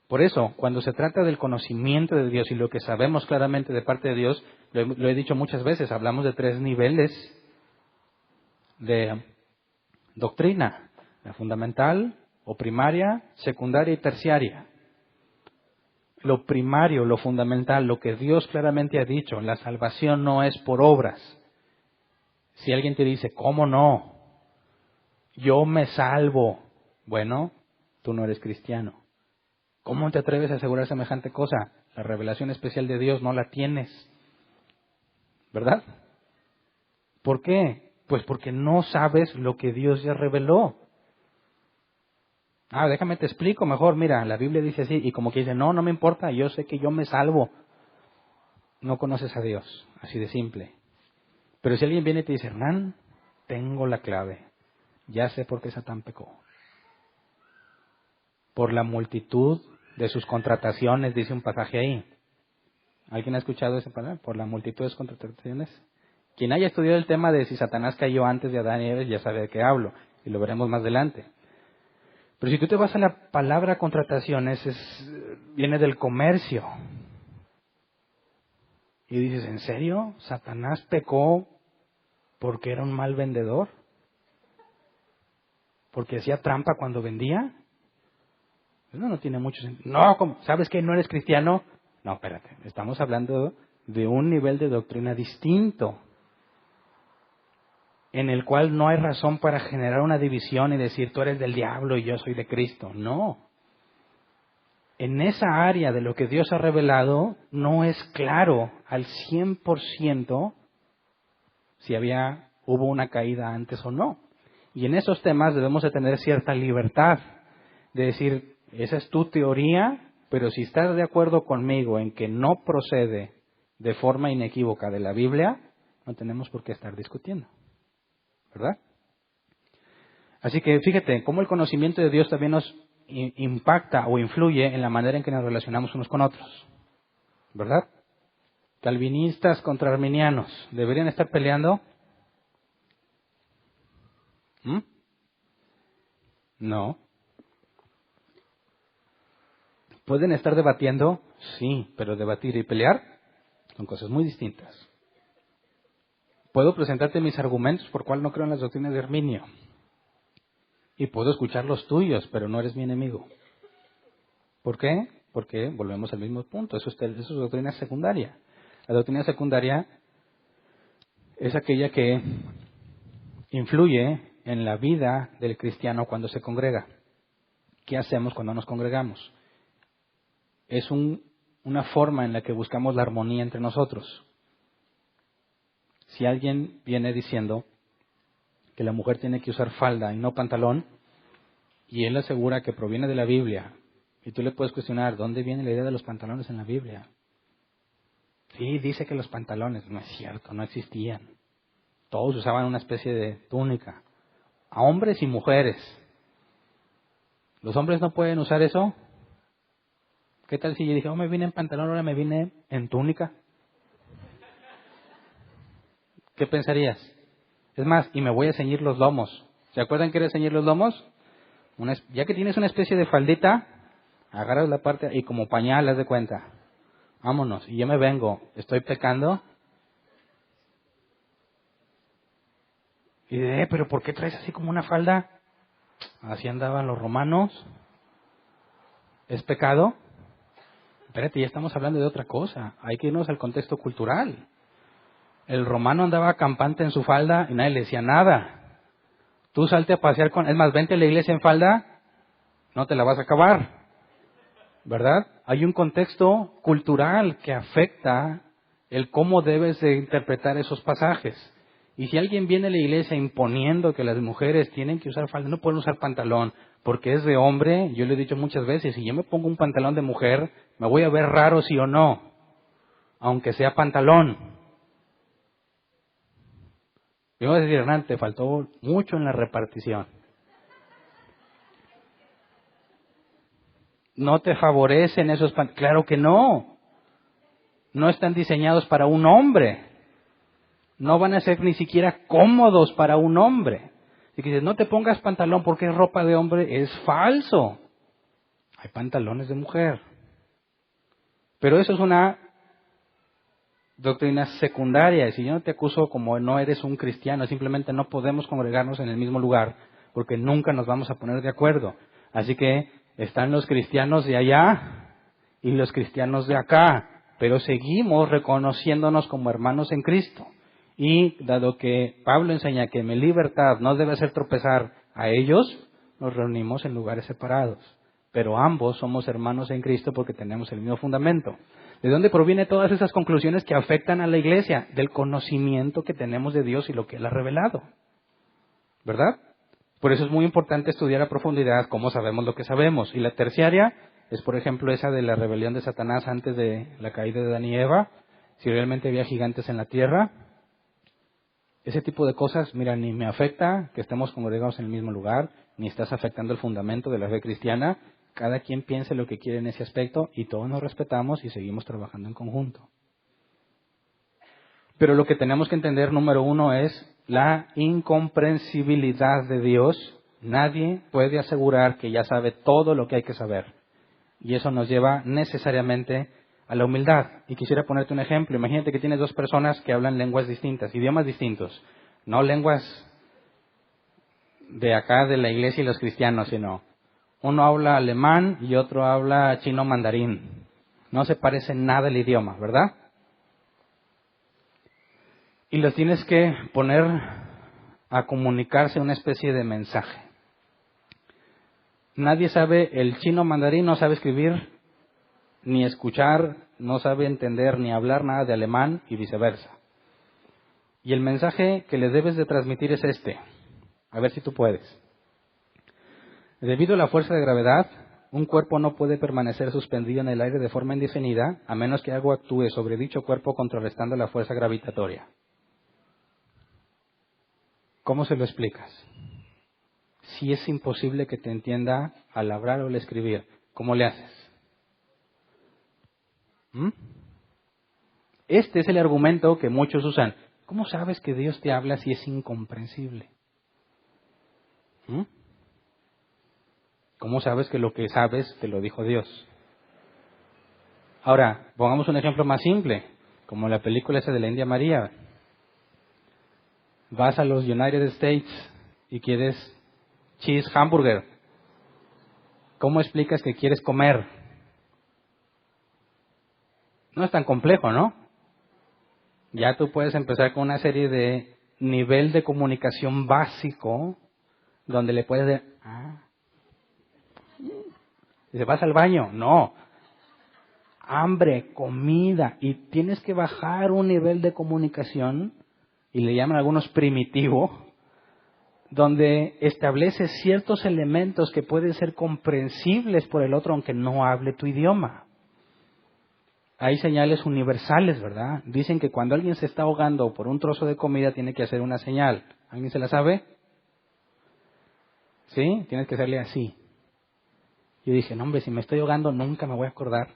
[SPEAKER 1] Por eso, cuando se trata del conocimiento de Dios y lo que sabemos claramente de parte de Dios, lo he dicho muchas veces, hablamos de 3 niveles de doctrina: la fundamental o primaria, secundaria y terciaria. Lo primario, lo fundamental, lo que Dios claramente ha dicho, la salvación no es por obras. Si alguien te dice, ¿cómo no? Yo me salvo. Bueno, tú no eres cristiano. ¿Cómo te atreves a asegurar semejante cosa? La revelación especial de Dios no la tienes. ¿Verdad? ¿Por qué? Pues porque no sabes lo que Dios ya reveló. Déjame te explico mejor. Mira, la Biblia dice así, y como que dice, no me importa, yo sé que yo me salvo. No conoces a Dios, así de simple. Pero si alguien viene y te dice, Hernán, tengo la clave. Ya sé por qué Satán pecó. Por la multitud de sus contrataciones, dice un pasaje ahí. ¿Alguien ha escuchado esa palabra? Por la multitud de sus contrataciones. Quien haya estudiado el tema de si Satanás cayó antes de Adán y Eva ya sabe de qué hablo, y lo veremos más adelante. Pero si tú te vas a la palabra contrataciones, viene del comercio. Y dices, ¿en serio? ¿Satanás pecó porque era un mal vendedor? ¿Porque hacía trampa cuando vendía? Eso no tiene mucho sentido. No, ¿sabes que no eres cristiano? No, espérate, estamos hablando de un nivel de doctrina distinto, en el cual no hay razón para generar una división y decir, tú eres del diablo y yo soy de Cristo. No. En esa área de lo que Dios ha revelado, no es claro al 100% si hubo una caída antes o no. Y en esos temas debemos de tener cierta libertad de decir, esa es tu teoría, pero si estás de acuerdo conmigo en que no procede de forma inequívoca de la Biblia, no tenemos por qué estar discutiendo. ¿Verdad? Así que fíjate cómo el conocimiento de Dios también nos impacta o influye en la manera en que nos relacionamos unos con otros. ¿Verdad? Calvinistas contra arminianos, ¿deberían estar peleando? No. ¿Pueden estar debatiendo? Sí, pero debatir y pelear son cosas muy distintas. Puedo presentarte mis argumentos por cuál no creo en las doctrinas de Arminio. Y puedo escuchar los tuyos, pero no eres mi enemigo. ¿Por qué? Porque volvemos al mismo punto. Eso es doctrina secundaria. La doctrina secundaria es aquella que influye en la vida del cristiano cuando se congrega. ¿Qué hacemos cuando nos congregamos? Es una forma en la que buscamos la armonía entre nosotros. Si alguien viene diciendo que la mujer tiene que usar falda y no pantalón, y él asegura que proviene de la Biblia, y tú le puedes cuestionar, ¿dónde viene la idea de los pantalones en la Biblia? Sí, dice que los pantalones, no es cierto, no existían. Todos usaban una especie de túnica, a hombres y mujeres. ¿Los hombres no pueden usar eso? ¿Qué tal si yo dije, me vine en pantalón, ahora me vine en túnica? ¿Qué pensarías? Es más, y me voy a ceñir los lomos. ¿Se acuerdan que era ceñir los lomos? Ya que tienes una especie de faldita, agarras la parte y como pañal, haz de cuenta. Vámonos, y yo me vengo, estoy pecando. Y pero ¿por qué traes así como una falda? Así andaban los romanos. ¿Es pecado? Espérate, ya estamos hablando de otra cosa. Hay que irnos al contexto cultural. El romano andaba campante en su falda y nadie le decía nada. Tú salte a pasear es más, vente a la iglesia en falda, no te la vas a acabar. ¿Verdad? Hay un contexto cultural que afecta el cómo debes de interpretar esos pasajes. Y si alguien viene a la iglesia imponiendo que las mujeres tienen que usar falda, no pueden usar pantalón, porque es de hombre, yo le he dicho muchas veces, si yo me pongo un pantalón de mujer, me voy a ver raro sí o no, aunque sea pantalón. Y vamos a decir, Hernán, te faltó mucho en la repartición. ¿No te favorecen esos pantalones? Claro que no. No están diseñados para un hombre. No van a ser ni siquiera cómodos para un hombre. Si dices, no te pongas pantalón porque es ropa de hombre, es falso. Hay pantalones de mujer. Pero eso es una doctrina secundaria. Y si yo no te acuso como no eres un cristiano, simplemente no podemos congregarnos en el mismo lugar porque nunca nos vamos a poner de acuerdo. Así que están los cristianos de allá y los cristianos de acá, pero seguimos reconociéndonos como hermanos en Cristo. Y dado que Pablo enseña que mi libertad no debe hacer tropezar a ellos, nos reunimos en lugares separados. Pero ambos somos hermanos en Cristo porque tenemos el mismo fundamento. ¿De dónde provienen todas esas conclusiones que afectan a la iglesia? Del conocimiento que tenemos de Dios y lo que Él ha revelado. ¿Verdad? Por eso es muy importante estudiar a profundidad cómo sabemos lo que sabemos. Y la terciaria es, por ejemplo, esa de la rebelión de Satanás antes de la caída de Adán y Eva. Si realmente había gigantes en la tierra. Ese tipo de cosas, mira, ni me afecta que estemos congregados en el mismo lugar, ni estás afectando el fundamento de la fe cristiana. Cada quien piense lo que quiere en ese aspecto y todos nos respetamos y seguimos trabajando en conjunto. Pero lo que tenemos que entender, número uno, es la incomprensibilidad de Dios. Nadie puede asegurar que ya sabe todo lo que hay que saber. Y eso nos lleva necesariamente a la humildad. Y quisiera ponerte un ejemplo. Imagínate que tienes dos personas que hablan lenguas distintas, idiomas distintos. No lenguas de acá, de la iglesia y los cristianos, sino uno habla alemán y otro habla chino mandarín. No se parece nada el idioma, ¿verdad? Y los tienes que poner a comunicarse una especie de mensaje. Nadie sabe, el chino mandarín no sabe escribir, ni escuchar, no sabe entender ni hablar nada de alemán y viceversa. Y el mensaje que le debes de transmitir es este. A ver si tú puedes. Debido a la fuerza de gravedad, un cuerpo no puede permanecer suspendido en el aire de forma indefinida a menos que algo actúe sobre dicho cuerpo contrarrestando la fuerza gravitatoria. ¿Cómo se lo explicas? Si es imposible que te entienda al hablar o al escribir, ¿cómo le haces? Este es el argumento que muchos usan. ¿Cómo sabes que Dios te habla si es incomprensible? ¿Cómo sabes que lo que sabes te lo dijo Dios? Ahora, pongamos un ejemplo más simple, como la película esa de la India María. Vas a los United States y quieres cheese hamburger. ¿Cómo explicas que quieres comer? No es tan complejo, ¿no? Ya tú puedes empezar con una serie de nivel de comunicación básico donde le puedes decir, ¿se vas al baño? No. Hambre, comida. Y tienes que bajar un nivel de comunicación, y le llaman algunos primitivo, donde establece ciertos elementos que pueden ser comprensibles por el otro aunque no hable tu idioma. Hay señales universales, ¿verdad? Dicen que cuando alguien se está ahogando por un trozo de comida tiene que hacer una señal. ¿Alguien se la sabe? ¿Sí? Tienes que hacerle así. Yo dije, no hombre, si me estoy ahogando nunca me voy a acordar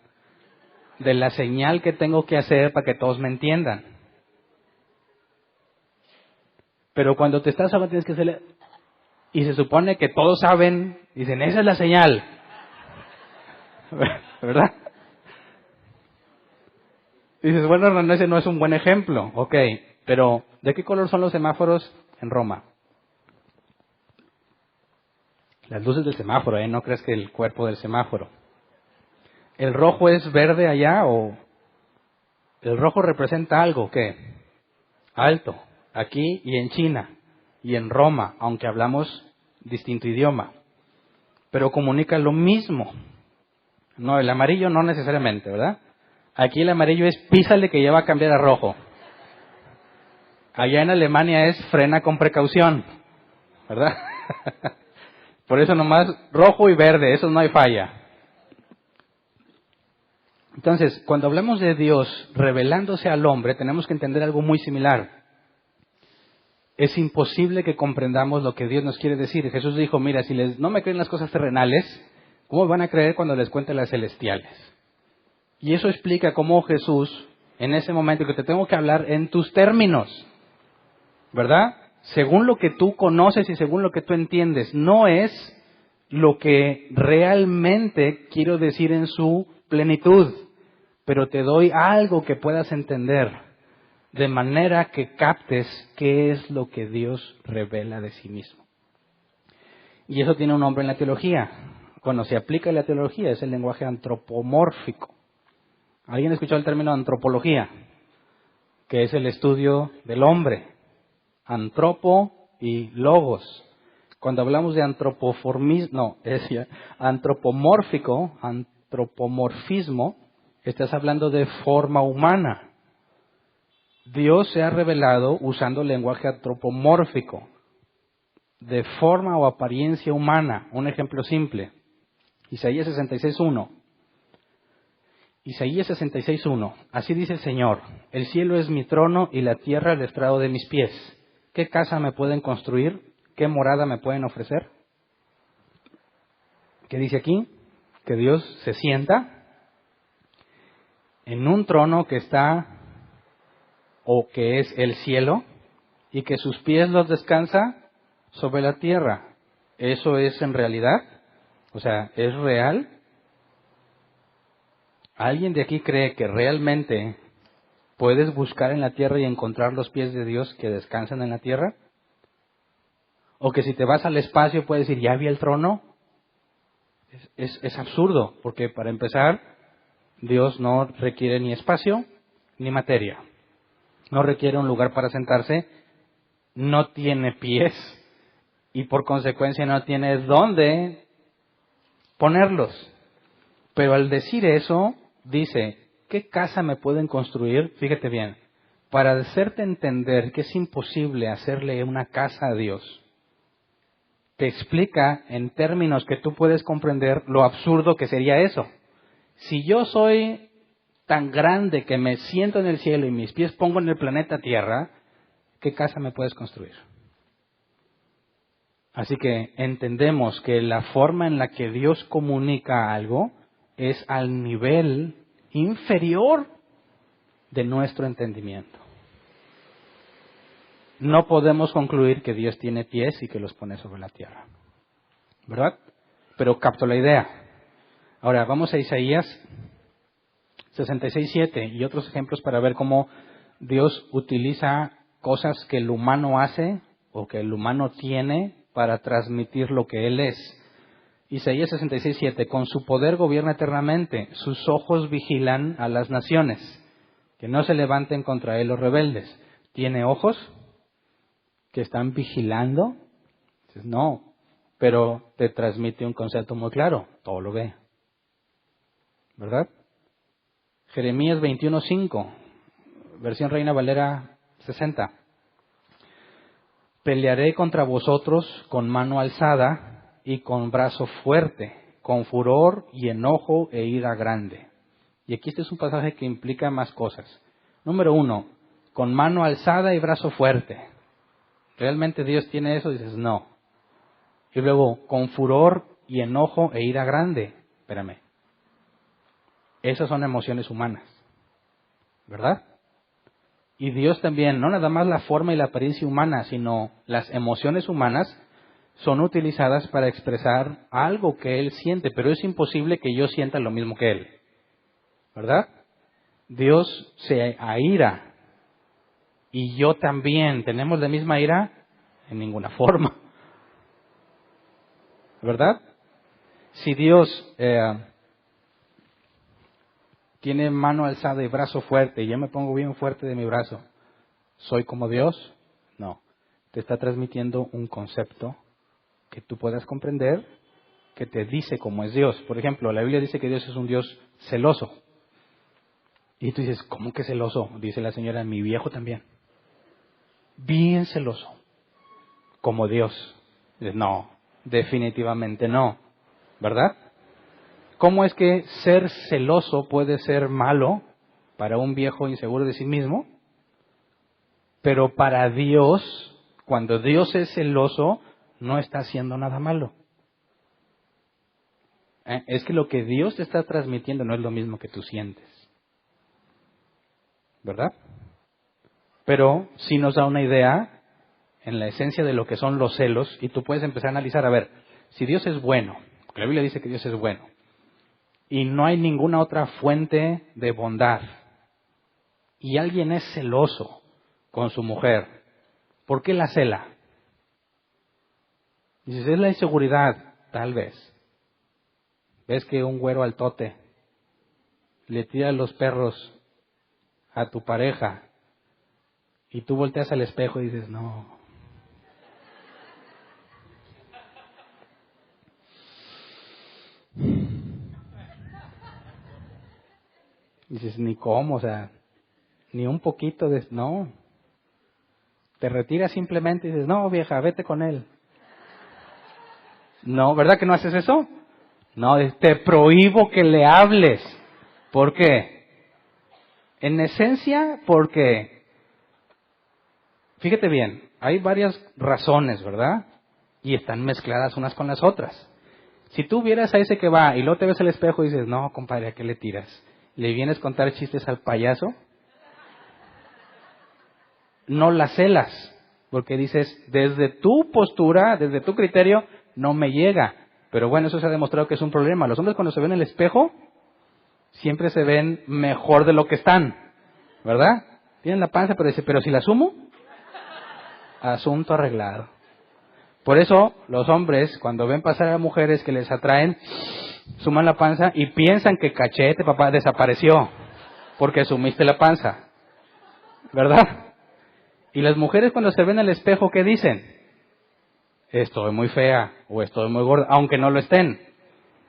[SPEAKER 1] de la señal que tengo que hacer para que todos me entiendan. Pero cuando te estás ahogando tienes que hacerle... Y se supone que todos saben, dicen, esa es la señal. ¿Verdad? Dices, bueno, no, ese no es un buen ejemplo. Ok, pero ¿de qué color son los semáforos en Roma? Las luces del semáforo, ¿eh? No crees que el cuerpo del semáforo. ¿El rojo es verde allá o...? El rojo representa algo, ¿qué? Alto. Aquí y en China y en Roma, aunque hablamos distinto idioma. Pero comunica lo mismo. No, el amarillo no necesariamente, ¿verdad? Aquí el amarillo es písale que ya va a cambiar a rojo. Allá en Alemania es frena con precaución, ¿verdad? Por eso nomás rojo y verde, eso no hay falla. Entonces, cuando hablamos de Dios revelándose al hombre, tenemos que entender algo muy similar. es imposible que comprendamos lo que Dios nos quiere decir. Jesús dijo, mira, si no me creen las cosas terrenales, ¿cómo van a creer cuando les cuente las celestiales? Y eso explica cómo Jesús, en ese momento que te tengo que hablar en tus términos, ¿verdad? Según lo que tú conoces y según lo que tú entiendes, no es lo que realmente quiero decir en su plenitud, pero te doy algo que puedas entender, de manera que captes qué es lo que Dios revela de sí mismo. Y eso tiene un nombre en la teología. Cuando se aplica en la teología es el lenguaje antropomórfico. ¿Alguien ha escuchado el término antropología? Que es el estudio del hombre. Antropo y logos. Cuando hablamos de antropomorfismo, estás hablando de forma humana. Dios se ha revelado usando lenguaje antropomórfico, de forma o apariencia humana. Un ejemplo simple. Isaías 66.1. Isaías 66.1. Así dice el Señor: el cielo es mi trono y la tierra el estrado de mis pies. ¿Qué casa me pueden construir? ¿Qué morada me pueden ofrecer? ¿Qué dice aquí? Que Dios se sienta en un trono que está, o que es el cielo, y que sus pies los descansa sobre la tierra. ¿Eso es en realidad? O sea, ¿es real? ¿Alguien de aquí cree que realmente puedes buscar en la tierra y encontrar los pies de Dios que descansan en la tierra? ¿O que si te vas al espacio puedes decir, ¿ya vi el trono? Es absurdo, porque para empezar, Dios no requiere ni espacio ni materia. No requiere un lugar para sentarse, no tiene pies y por consecuencia no tiene dónde ponerlos. Pero al decir eso, dice, ¿qué casa me pueden construir? Fíjate bien, para hacerte entender que es imposible hacerle una casa a Dios, te explica en términos que tú puedes comprender lo absurdo que sería eso. Si yo soy tan grande que me siento en el cielo y mis pies pongo en el planeta Tierra, ¿qué casa me puedes construir? Así que entendemos que la forma en la que Dios comunica algo es al nivel inferior de nuestro entendimiento. No podemos concluir que Dios tiene pies y que los pone sobre la tierra, ¿verdad? Pero capto la idea. Ahora vamos a Isaías 66.7 y otros ejemplos para ver cómo Dios utiliza cosas que el humano hace o que el humano tiene para transmitir lo que Él es. Isaías 66.7, con su poder gobierna eternamente, sus ojos vigilan a las naciones, que no se levanten contra Él los rebeldes. ¿Tiene ojos que están vigilando? Dices, no, pero te transmite un concepto muy claro, todo lo ve, ¿verdad? Jeremías 21.5, versión Reina Valera 60. Pelearé contra vosotros con mano alzada y con brazo fuerte, con furor y enojo e ira grande. Y aquí este es un pasaje que implica más cosas. Número 1, con mano alzada y brazo fuerte. ¿Realmente Dios tiene eso? Dices, no. Y luego, con furor y enojo e ira grande. Espérame. Esas son emociones humanas, ¿verdad? Y Dios también, no nada más la forma y la apariencia humana, sino las emociones humanas son utilizadas para expresar algo que Él siente, pero es imposible que yo sienta lo mismo que Él, ¿verdad? Dios se aira y yo también. ¿Tenemos la misma ira? En ninguna forma, ¿verdad? Si Dios tiene mano alzada y brazo fuerte, y yo me pongo bien fuerte de mi brazo, ¿soy como Dios? No. Te está transmitiendo un concepto que tú puedas comprender, que te dice cómo es Dios. Por ejemplo, la Biblia dice que Dios es un Dios celoso. Y tú dices, ¿cómo que celoso? Dice la señora, mi viejo también. Bien celoso. Como Dios. Dices, no, definitivamente no. ¿Verdad? ¿Cómo es que ser celoso puede ser malo para un viejo inseguro de sí mismo? Pero para Dios, Cuando Dios es celoso, no está haciendo nada malo. Es que lo que Dios te está transmitiendo no es lo mismo que tú sientes. ¿Verdad? Pero sí nos da una idea en la esencia de lo que son los celos, y tú puedes empezar a analizar, a ver, si Dios es bueno, porque la Biblia dice que Dios es bueno, y no hay ninguna otra fuente de bondad, y alguien es celoso con su mujer, ¿por qué la cela? Dices, es la inseguridad, tal vez. Ves que un güero altote le tira los perros a tu pareja, y tú volteas al espejo y dices, no. Dices, ni cómo, o sea, ni un poquito de... No. Te retiras simplemente y dices, no, vieja, vete con él. No, ¿verdad que no haces eso? No, te prohíbo que le hables. ¿Por qué? En esencia, porque, fíjate bien, hay varias razones, ¿verdad? Y están mezcladas unas con las otras. Si tú vieras a ese que va y luego te ves al espejo y dices, no, compadre, ¿a qué le tiras? ¿Le vienes a contar chistes al payaso? No la celas, porque dices, desde tu postura, desde tu criterio, no me llega. Pero bueno, eso se ha demostrado que es un problema. Los hombres cuando se ven en el espejo, siempre se ven mejor de lo que están, ¿verdad? Tienen la panza, pero dice, pero si la sumo, asunto arreglado. Por eso, los hombres, cuando ven pasar a mujeres que les atraen, suman la panza y piensan que cachete, papá, desapareció, porque sumiste la panza, ¿verdad? Y las mujeres cuando se ven al espejo, ¿qué dicen? Estoy muy fea o estoy muy gorda, aunque no lo estén.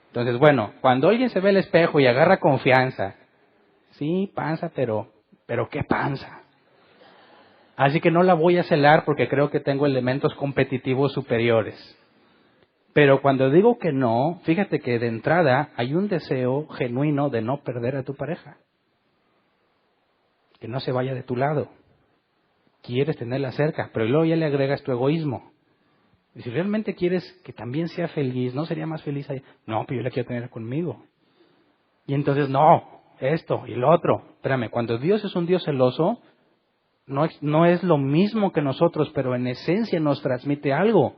[SPEAKER 1] Entonces, bueno, cuando alguien se ve al espejo y agarra confianza, sí, panza, pero ¿qué panza? Así que no la voy a celar porque creo que tengo elementos competitivos superiores. Pero cuando digo que no, fíjate que de entrada hay un deseo genuino de no perder a tu pareja. Que no se vaya de tu lado. Quieres tenerla cerca, pero luego ya le agregas tu egoísmo. Y si realmente quieres que también sea feliz, ¿no sería más feliz ahí? No, pero yo la quiero tener conmigo. Y entonces, no, esto y lo otro. Espérame, cuando Dios es un Dios celoso, no es lo mismo que nosotros, pero en esencia nos transmite algo.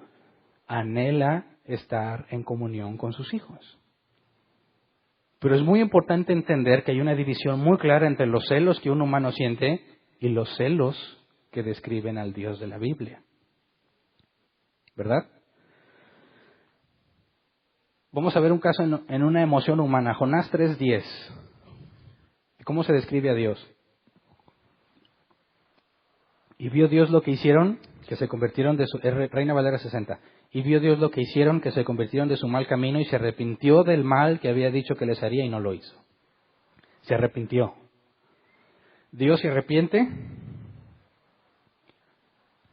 [SPEAKER 1] Anhela estar en comunión con sus hijos. Pero es muy importante entender que hay una división muy clara entre los celos que un humano siente y los celos que describen al Dios de la Biblia. ¿Verdad? Vamos a ver un caso en una emoción humana. Jonás 3:10. ¿Cómo se describe a Dios? Y vio Dios lo que hicieron, que se convirtieron de su... Reina Valera 60. Y vio Dios lo que hicieron, que se convirtieron de su mal camino y se arrepintió del mal que había dicho que les haría y no lo hizo. Se arrepintió. Dios se arrepiente.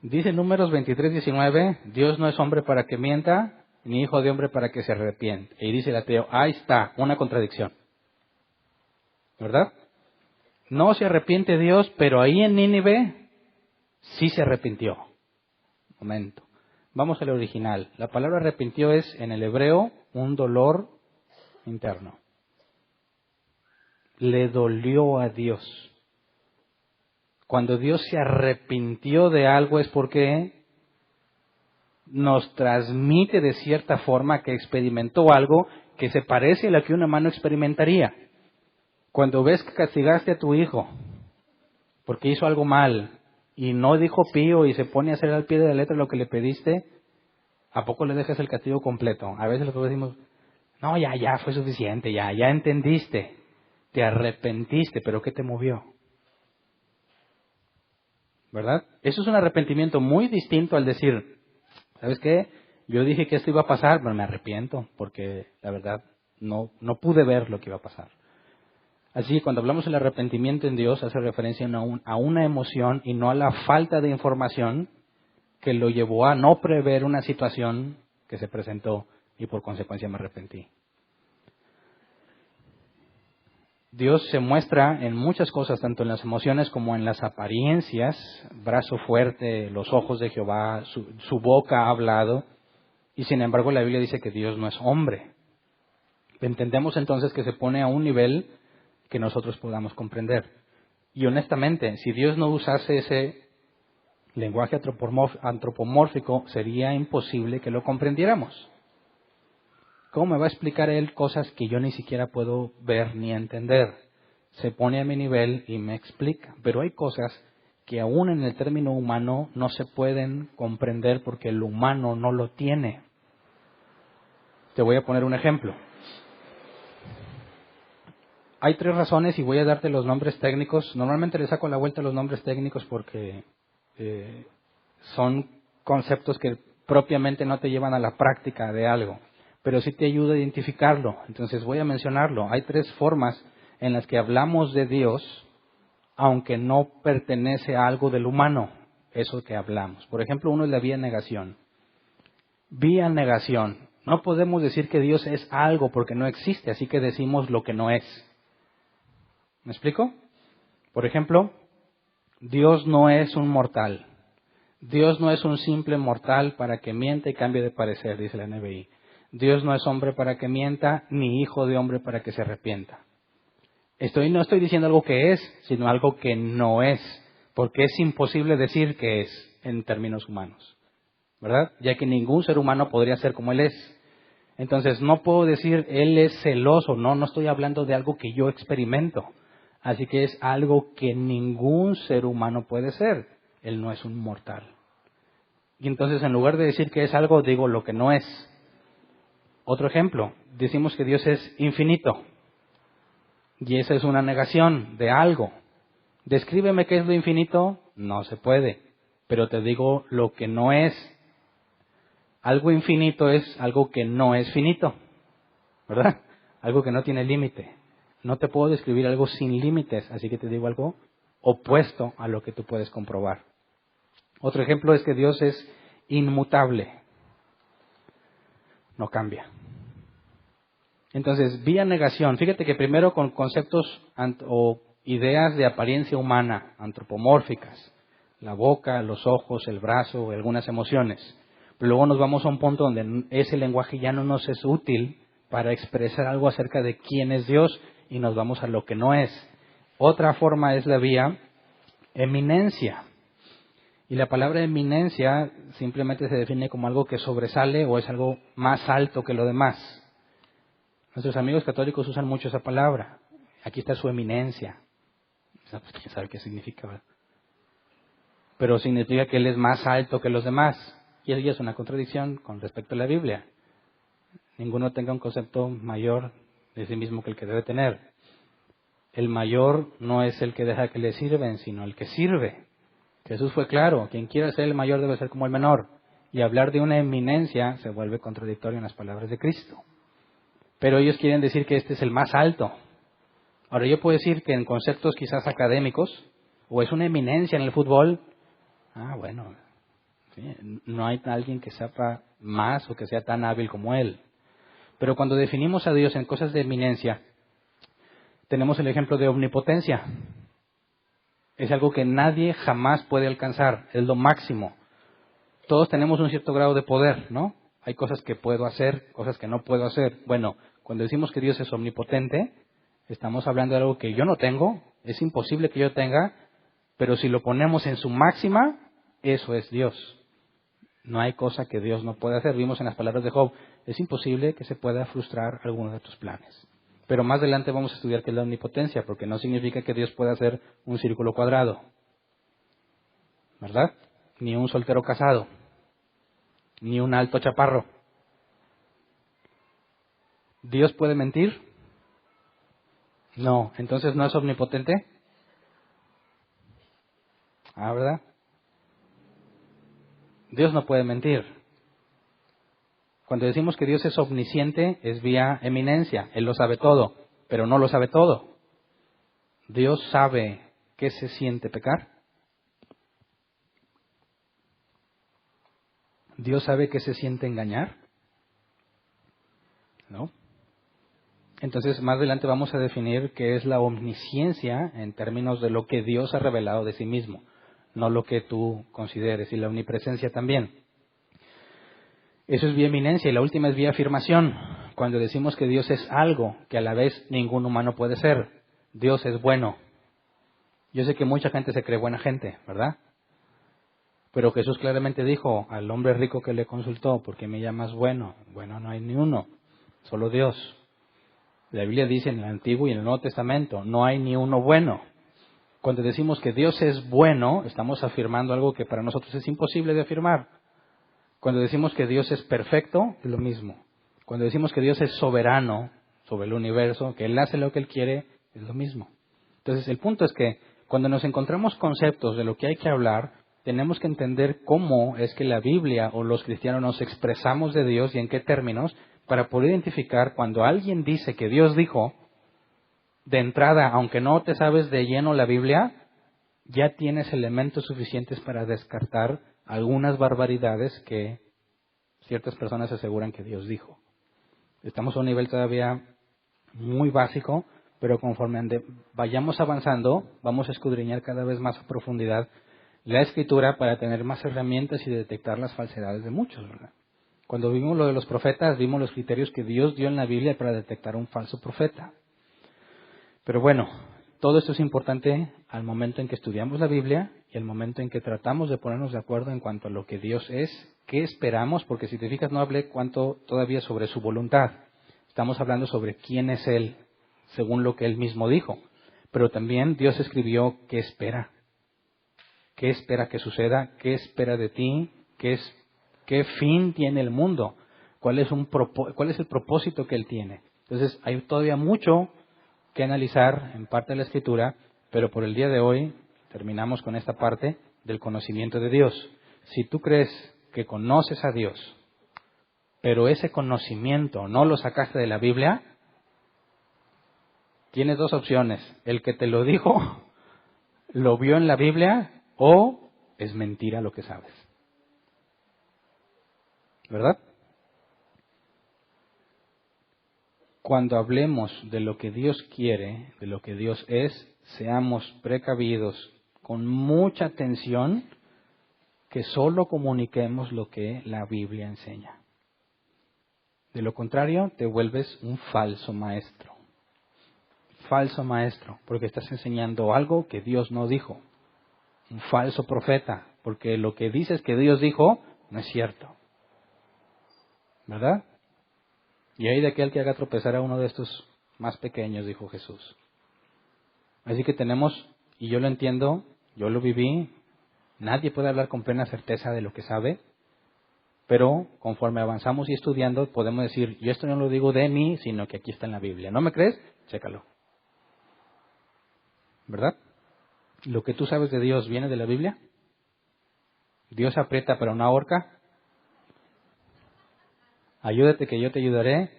[SPEAKER 1] Dice Números 23:19, Dios no es hombre para que mienta, ni hijo de hombre para que se arrepiente. Y dice el ateo, ahí está, una contradicción. ¿Verdad? No se arrepiente Dios, pero ahí en Nínive sí se arrepintió. Momento. Vamos al original. La palabra arrepintió es, en el hebreo, un dolor interno. Le dolió a Dios. Cuando Dios se arrepintió de algo es porque nos transmite de cierta forma que experimentó algo que se parece a lo que un humano experimentaría. Cuando ves que castigaste a tu hijo porque hizo algo mal y no dijo pío y se pone a hacer al pie de la letra lo que le pediste, ¿a poco le dejas el castigo completo? A veces nosotros decimos, no, ya fue suficiente, ya entendiste, te arrepentiste, pero ¿qué te movió? ¿Verdad? Eso es un arrepentimiento muy distinto al decir, ¿sabes qué? Yo dije que esto iba a pasar, pero me arrepiento porque la verdad no pude ver lo que iba a pasar. Así que cuando hablamos del arrepentimiento en Dios hace referencia a una emoción y no a la falta de información que lo llevó a no prever una situación que se presentó y por consecuencia me arrepentí. Dios se muestra en muchas cosas, tanto en las emociones como en las apariencias, brazo fuerte, los ojos de Jehová, su boca ha hablado, y sin embargo la Biblia dice que Dios no es hombre. Entendemos entonces que se pone a un nivel que nosotros podamos comprender. Y honestamente, si Dios no usase ese lenguaje antropomórfico, sería imposible que lo comprendiéramos. ¿Cómo me va a explicar Él cosas que yo ni siquiera puedo ver ni entender? Se pone a mi nivel y me explica. Pero hay cosas que aún en el término humano no se pueden comprender porque el humano no lo tiene. Te voy a poner un ejemplo. Hay 3 razones y voy a darte los nombres técnicos. Normalmente le saco la vuelta a los nombres técnicos porque son conceptos que propiamente no te llevan a la práctica de algo, pero sí te ayuda a identificarlo. Entonces voy a mencionarlo. Hay 3 formas en las que hablamos de Dios, aunque no pertenece a algo del humano, eso que hablamos. Por ejemplo, uno es la vía negación. Vía negación. No podemos decir que Dios es algo porque no existe, así que decimos lo que no es. ¿Me explico? Por ejemplo, Dios no es un mortal. Dios no es un simple mortal para que mienta y cambie de parecer, dice la NBI. Dios no es hombre para que mienta, ni hijo de hombre para que se arrepienta. No estoy diciendo algo que es, sino algo que no es, porque es imposible decir que es en términos humanos, ¿verdad? Ya que ningún ser humano podría ser como Él es. Entonces, no puedo decir Él es celoso, no estoy hablando de algo que yo experimento. Así que es algo que ningún ser humano puede ser. Él no es un mortal. Y entonces, en lugar de decir que es algo, digo lo que no es. Otro ejemplo, decimos que Dios es infinito. Y esa es una negación de algo. Descríbeme qué es lo infinito, no se puede. Pero te digo lo que no es. Algo infinito es algo que no es finito, ¿verdad? Algo que no tiene límite. No te puedo describir algo sin límites, así que te digo algo opuesto a lo que tú puedes comprobar. Otro ejemplo es que Dios es inmutable, no cambia. Entonces, vía negación, fíjate que primero con conceptos o ideas de apariencia humana, antropomórficas, la boca, los ojos, el brazo, algunas emociones. Pero luego nos vamos a un punto donde ese lenguaje ya no nos es útil para expresar algo acerca de quién es Dios y nos vamos a lo que no es. Otra forma es la vía eminencia. Y la palabra eminencia simplemente se define como algo que sobresale o es algo más alto que lo demás. Nuestros amigos católicos usan mucho esa palabra. Aquí está su eminencia. Pues, ¿quién sabe qué significa, verdad? Pero significa que Él es más alto que los demás. Y eso ya es una contradicción con respecto a la Biblia. Ninguno tenga un concepto mayor de sí mismo que el que debe tener. El mayor no es el que deja que le sirven, sino el que sirve. Jesús fue claro, quien quiera ser el mayor debe ser como el menor. Y hablar de una eminencia se vuelve contradictorio en las palabras de Cristo. Pero ellos quieren decir que este es el más alto. Ahora yo puedo decir que en conceptos quizás académicos, o es una eminencia en el fútbol, bueno, sí, no hay alguien que sepa más o que sea tan hábil como él. Pero cuando definimos a Dios en cosas de eminencia, tenemos el ejemplo de omnipotencia. Es algo que nadie jamás puede alcanzar, es lo máximo. Todos tenemos un cierto grado de poder, ¿no? Hay cosas que puedo hacer, cosas que no puedo hacer. Bueno, cuando decimos que Dios es omnipotente, estamos hablando de algo que yo no tengo, es imposible que yo tenga, pero si lo ponemos en su máxima, eso es Dios. No hay cosa que Dios no pueda hacer. Vimos en las palabras de Job, es imposible que se pueda frustrar alguno de tus planes. Pero más adelante vamos a estudiar qué es la omnipotencia, porque no significa que Dios pueda hacer un círculo cuadrado, ¿verdad? Ni un soltero casado, ni un alto chaparro. ¿Dios puede mentir? No, entonces no es omnipotente. ¿Verdad? Dios no puede mentir. Cuando decimos que Dios es omnisciente, es vía eminencia. Él lo sabe todo, pero no lo sabe todo. Dios sabe qué se siente pecar. Dios sabe qué se siente engañar. ¿No? Entonces, más adelante vamos a definir qué es la omnisciencia en términos de lo que Dios ha revelado de sí mismo, no lo que tú consideres, y la omnipresencia también. Eso es vía eminencia, y la última es vía afirmación, cuando decimos que Dios es algo que a la vez ningún humano puede ser. Dios es bueno. Yo sé que mucha gente se cree buena gente, ¿verdad? Pero Jesús claramente dijo al hombre rico que le consultó: ¿por qué me llamas bueno? Bueno, no hay ni uno, solo Dios. La Biblia dice en el Antiguo y en el Nuevo Testamento: no hay ni uno bueno. Cuando decimos que Dios es bueno, estamos afirmando algo que para nosotros es imposible de afirmar. Cuando decimos que Dios es perfecto, es lo mismo. Cuando decimos que Dios es soberano sobre el universo, que Él hace lo que Él quiere, es lo mismo. Entonces, el punto es que cuando nos encontramos conceptos de lo que hay que hablar, tenemos que entender cómo es que la Biblia o los cristianos nos expresamos de Dios y en qué términos, para poder identificar cuando alguien dice que Dios dijo, de entrada, aunque no te sabes de lleno la Biblia, ya tienes elementos suficientes para descartar algunas barbaridades que ciertas personas aseguran que Dios dijo. Estamos a un nivel todavía muy básico, pero conforme vayamos avanzando, vamos a escudriñar cada vez más a profundidad la Escritura para tener más herramientas y detectar las falsedades de muchos, ¿verdad? Cuando vimos lo de los profetas, vimos los criterios que Dios dio en la Biblia para detectar un falso profeta. Pero bueno, todo esto es importante al momento en que estudiamos la Biblia y al momento en que tratamos de ponernos de acuerdo en cuanto a lo que Dios es, qué esperamos, porque si te fijas no hablé cuánto todavía sobre su voluntad. Estamos hablando sobre quién es Él, según lo que Él mismo dijo. Pero también Dios escribió qué espera que suceda, qué espera de ti, qué fin tiene el mundo, cuál es el propósito que Él tiene. Entonces hay todavía mucho que analizar en parte de la Escritura, pero por el día de hoy terminamos con esta parte del conocimiento de Dios. Si tú crees que conoces a Dios, pero ese conocimiento no lo sacaste de la Biblia, tienes dos opciones: el que te lo dijo lo vio en la Biblia, o es mentira lo que sabes. ¿Verdad? Cuando hablemos de lo que Dios quiere, de lo que Dios es, seamos precavidos, con mucha atención, que solo comuniquemos lo que la Biblia enseña. De lo contrario, te vuelves un falso maestro. Falso maestro, porque estás enseñando algo que Dios no dijo. Un falso profeta, porque lo que dices que Dios dijo no es cierto. ¿Verdad? Y hay de aquel que haga tropezar a uno de estos más pequeños, dijo Jesús. Así que tenemos, y yo lo entiendo, yo lo viví, nadie puede hablar con plena certeza de lo que sabe, pero conforme avanzamos y estudiando podemos decir: yo esto no lo digo de mí, sino que aquí está en la Biblia. ¿No me crees? Chécalo. ¿Verdad? ¿Lo que tú sabes de Dios viene de la Biblia? ¿Dios aprieta pero no ahorca? Ayúdate que yo te ayudaré.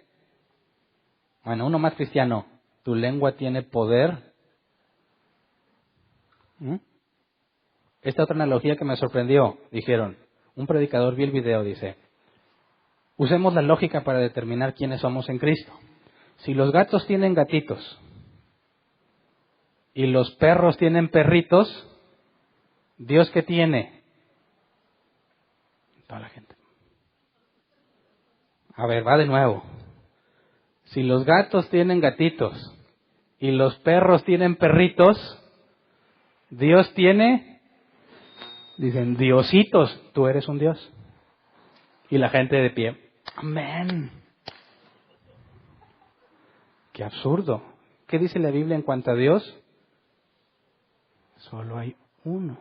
[SPEAKER 1] Bueno, uno más cristiano. ¿Tu lengua tiene poder? Esta otra analogía que me sorprendió, dijeron, un predicador, vi el video, dice: usemos la lógica para determinar quiénes somos en Cristo. Si los gatos tienen gatitos y los perros tienen perritos, ¿Dios qué tiene? Toda la gente. A ver, va de nuevo. Si los gatos tienen gatitos y los perros tienen perritos, ¿Dios tiene? Dicen, diositos, tú eres un Dios. Y la gente de pie, amén. Qué absurdo. ¿Qué dice la Biblia en cuanto a Dios? Solo hay uno.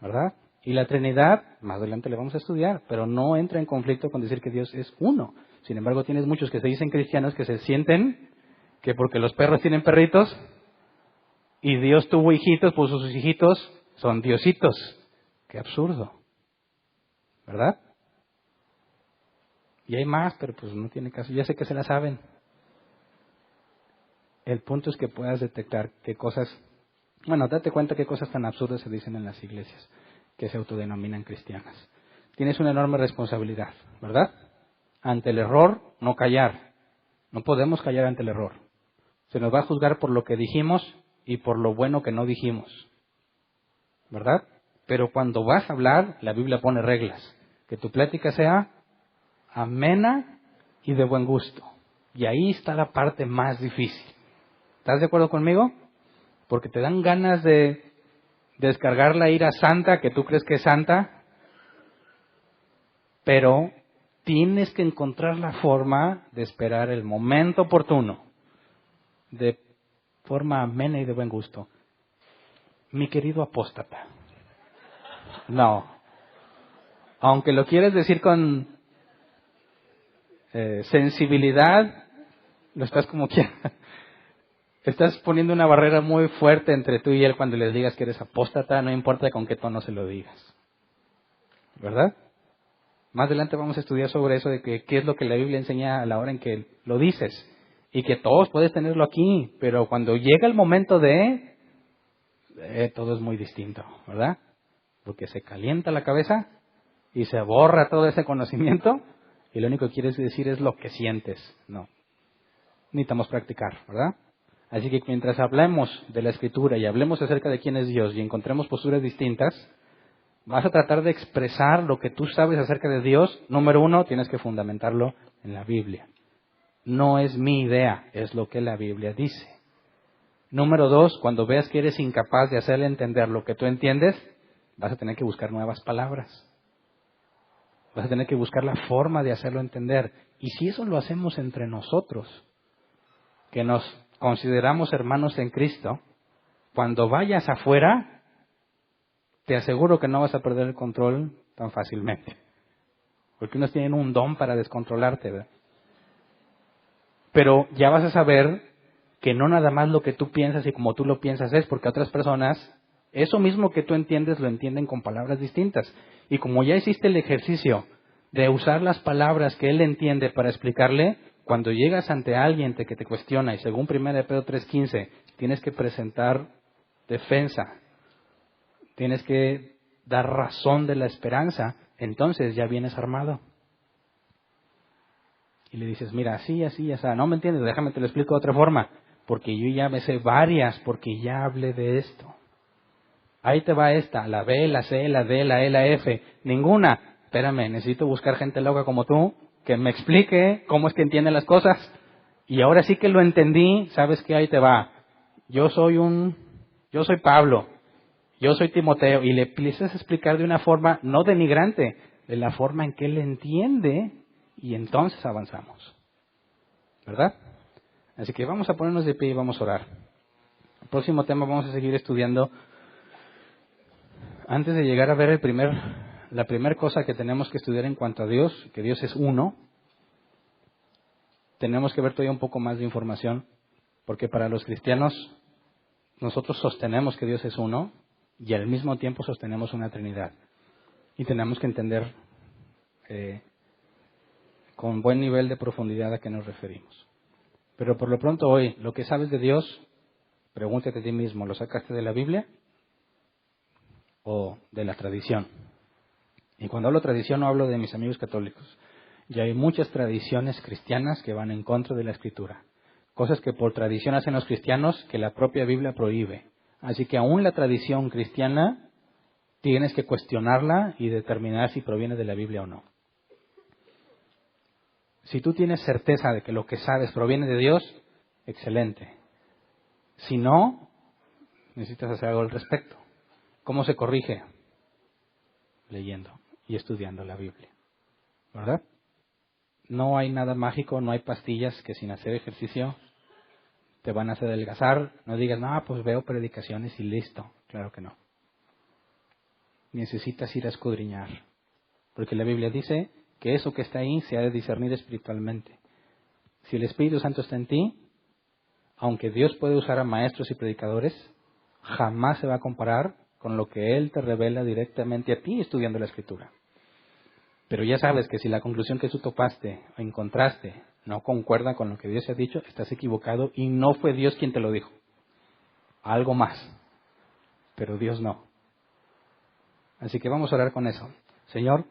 [SPEAKER 1] ¿Verdad? Y la Trinidad, más adelante le vamos a estudiar, pero no entra en conflicto con decir que Dios es uno. Sin embargo, tienes muchos que se dicen cristianos que se sienten que porque los perros tienen perritos y Dios tuvo hijitos, pues sus hijitos son diositos. Qué absurdo. ¿Verdad? Y hay más, pero pues no tiene caso. Ya sé que se la saben. El punto es que puedas detectar qué cosas, bueno, date cuenta qué cosas tan absurdas se dicen en las iglesias que se autodenominan cristianas. Tienes una enorme responsabilidad, ¿verdad? Ante el error, no callar. No podemos callar ante el error. Se nos va a juzgar por lo que dijimos y por lo bueno que no dijimos. ¿Verdad? Pero cuando vas a hablar, la Biblia pone reglas. Que tu plática sea amena y de buen gusto. Y ahí está la parte más difícil. ¿Estás de acuerdo conmigo? Porque te dan ganas de descargar la ira santa que tú crees que es santa, pero tienes que encontrar la forma de esperar el momento oportuno, de forma amena y de buen gusto. Mi querido apóstata. No. Aunque lo quieres decir con sensibilidad, lo estás como quieras. Estás poniendo una barrera muy fuerte entre tú y él cuando les digas que eres apóstata, no importa con qué tono se lo digas. ¿Verdad? Más adelante vamos a estudiar sobre eso de que qué es lo que la Biblia enseña a la hora en que lo dices. Y que todos puedes tenerlo aquí, pero cuando llega el momento de todo es muy distinto, ¿verdad? Porque se calienta la cabeza y se borra todo ese conocimiento y lo único que quieres decir es lo que sientes. No. Necesitamos practicar, ¿verdad? Así que mientras hablemos de la Escritura y hablemos acerca de quién es Dios y encontremos posturas distintas, vas a tratar de expresar lo que tú sabes acerca de Dios. Número 1, tienes que fundamentarlo en la Biblia. No es mi idea, es lo que la Biblia dice. Número 2, cuando veas que eres incapaz de hacerle entender lo que tú entiendes, vas a tener que buscar nuevas palabras. Vas a tener que buscar la forma de hacerlo entender. Y si eso lo hacemos entre nosotros, que nos consideramos hermanos en Cristo, cuando vayas afuera, te aseguro que no vas a perder el control tan fácilmente. Porque unos tienen un don para descontrolarte, ¿verdad? Pero ya vas a saber que no nada más lo que tú piensas y como tú lo piensas es, porque otras personas, eso mismo que tú entiendes, lo entienden con palabras distintas. Y como ya hiciste el ejercicio de usar las palabras que él entiende para explicarle, cuando llegas ante alguien que te cuestiona, y según 1 Pedro 3:15, tienes que presentar defensa, tienes que dar razón de la esperanza, entonces ya vienes armado. Y le dices, mira, así, no me entiendes, déjame te lo explico de otra forma, porque yo ya me sé varias, porque ya hablé de esto. Ahí te va esta, la B, la C, la D, la E, la F, ninguna. Espérame, necesito buscar gente loca como tú, que me explique cómo es que entiende las cosas. Y ahora sí que lo entendí, sabes que ahí te va. Yo soy Pablo, yo soy Timoteo, y le empiezas a explicar de una forma no denigrante, de la forma en que él entiende, y entonces avanzamos. ¿Verdad? Así que vamos a ponernos de pie y vamos a orar. El próximo tema vamos a seguir estudiando. Antes de llegar a ver la primera cosa que tenemos que estudiar en cuanto a Dios, que Dios es uno, tenemos que ver todavía un poco más de información, porque para los cristianos nosotros sostenemos que Dios es uno y al mismo tiempo sostenemos una Trinidad. Y tenemos que entender con buen nivel de profundidad a qué nos referimos. Pero por lo pronto hoy, lo que sabes de Dios, pregúntate a ti mismo, ¿lo sacaste de la Biblia o de la tradición? Y cuando hablo tradición no hablo de mis amigos católicos. Ya hay muchas tradiciones cristianas que van en contra de la Escritura. Cosas que por tradición hacen los cristianos que la propia Biblia prohíbe. Así que aún la tradición cristiana tienes que cuestionarla y determinar si proviene de la Biblia o no. Si tú tienes certeza de que lo que sabes proviene de Dios, excelente. Si no, necesitas hacer algo al respecto. ¿Cómo se corrige? Leyendo y estudiando la Biblia. ¿Verdad? No hay nada mágico, no hay pastillas que sin hacer ejercicio te van a hacer adelgazar. No digas, no, pues veo predicaciones y listo. Claro que no. Necesitas ir a escudriñar. Porque la Biblia dice que eso que está ahí se ha de discernir espiritualmente. Si el Espíritu Santo está en ti, aunque Dios puede usar a maestros y predicadores, jamás se va a comparar con lo que Él te revela directamente a ti estudiando la Escritura. Pero ya sabes que si la conclusión que tú topaste o encontraste no concuerda con lo que Dios te ha dicho, estás equivocado y no fue Dios quien te lo dijo. Algo más. Pero Dios no. Así que vamos a orar con eso. Señor,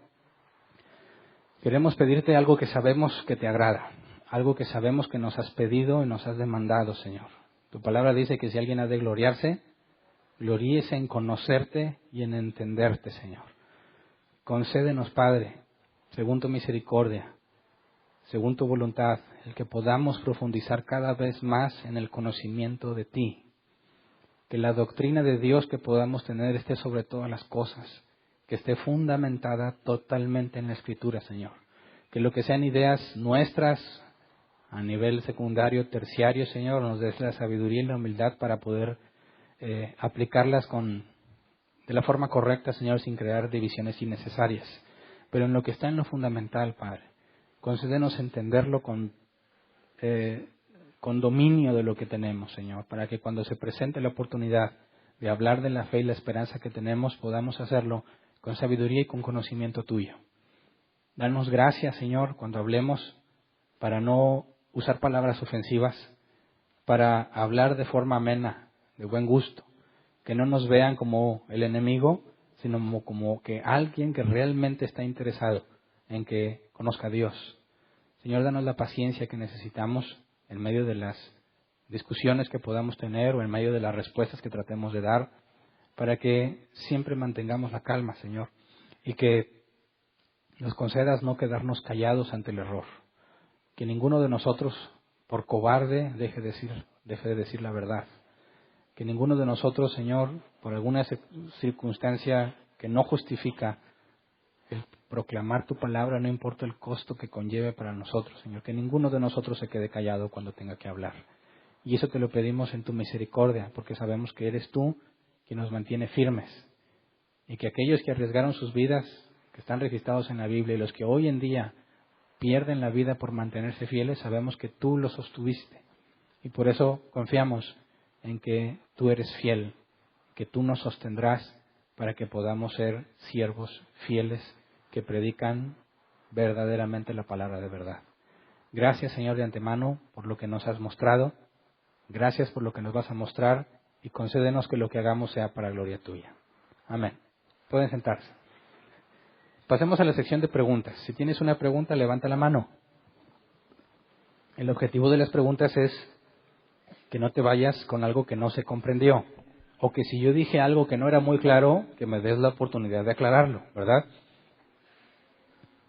[SPEAKER 1] queremos pedirte algo que sabemos que te agrada. algo que sabemos que nos has pedido y nos has demandado, Señor. Tu palabra dice que si alguien ha de gloriarse, gloríese en conocerte y en entenderte, Señor. Concédenos, Padre, según tu misericordia, según tu voluntad, el que podamos profundizar cada vez más en el conocimiento de ti. Que la doctrina de Dios que podamos tener esté sobre todas las cosas, que esté fundamentada totalmente en la Escritura, Señor. Que lo que sean ideas nuestras a nivel secundario, terciario, Señor, nos des la sabiduría y la humildad para poder aplicarlas de la forma correcta, Señor, sin crear divisiones innecesarias. Pero en lo que está en lo fundamental, Padre, concédenos entenderlo con dominio de lo que tenemos, Señor, para que cuando se presente la oportunidad de hablar de la fe y la esperanza que tenemos, podamos hacerlo con sabiduría y con conocimiento tuyo. Danos gracias, Señor, cuando hablemos, para no usar palabras ofensivas, para hablar de forma amena, de buen gusto, que no nos vean como el enemigo, sino como que alguien que realmente está interesado en que conozca a Dios. Señor, danos la paciencia que necesitamos en medio de las discusiones que podamos tener o en medio de las respuestas que tratemos de dar, para que siempre mantengamos la calma, Señor, y que nos concedas no quedarnos callados ante el error. Que ninguno de nosotros, por cobarde, deje de decir la verdad. Que ninguno de nosotros, Señor, por alguna circunstancia que no justifica el proclamar tu palabra, no importa el costo que conlleve para nosotros, Señor. Que ninguno de nosotros se quede callado cuando tenga que hablar. Y eso te lo pedimos en tu misericordia, porque sabemos que eres tú quien nos mantiene firmes. Y que aquellos que arriesgaron sus vidas, que están registrados en la Biblia, y los que hoy en día pierden la vida por mantenerse fieles, sabemos que tú los sostuviste. Y por eso confiamos en que tú eres fiel, que tú nos sostendrás para que podamos ser siervos fieles que predican verdaderamente la palabra de verdad. Gracias, Señor, de antemano por lo que nos has mostrado. Gracias por lo que nos vas a mostrar y concédenos que lo que hagamos sea para gloria tuya. Amén. Pueden sentarse. Pasemos a la sección de preguntas. Si tienes una pregunta, levanta la mano. El objetivo de las preguntas es que no te vayas con algo que no se comprendió. O que si yo dije algo que no era muy claro, que me des la oportunidad de aclararlo, ¿verdad?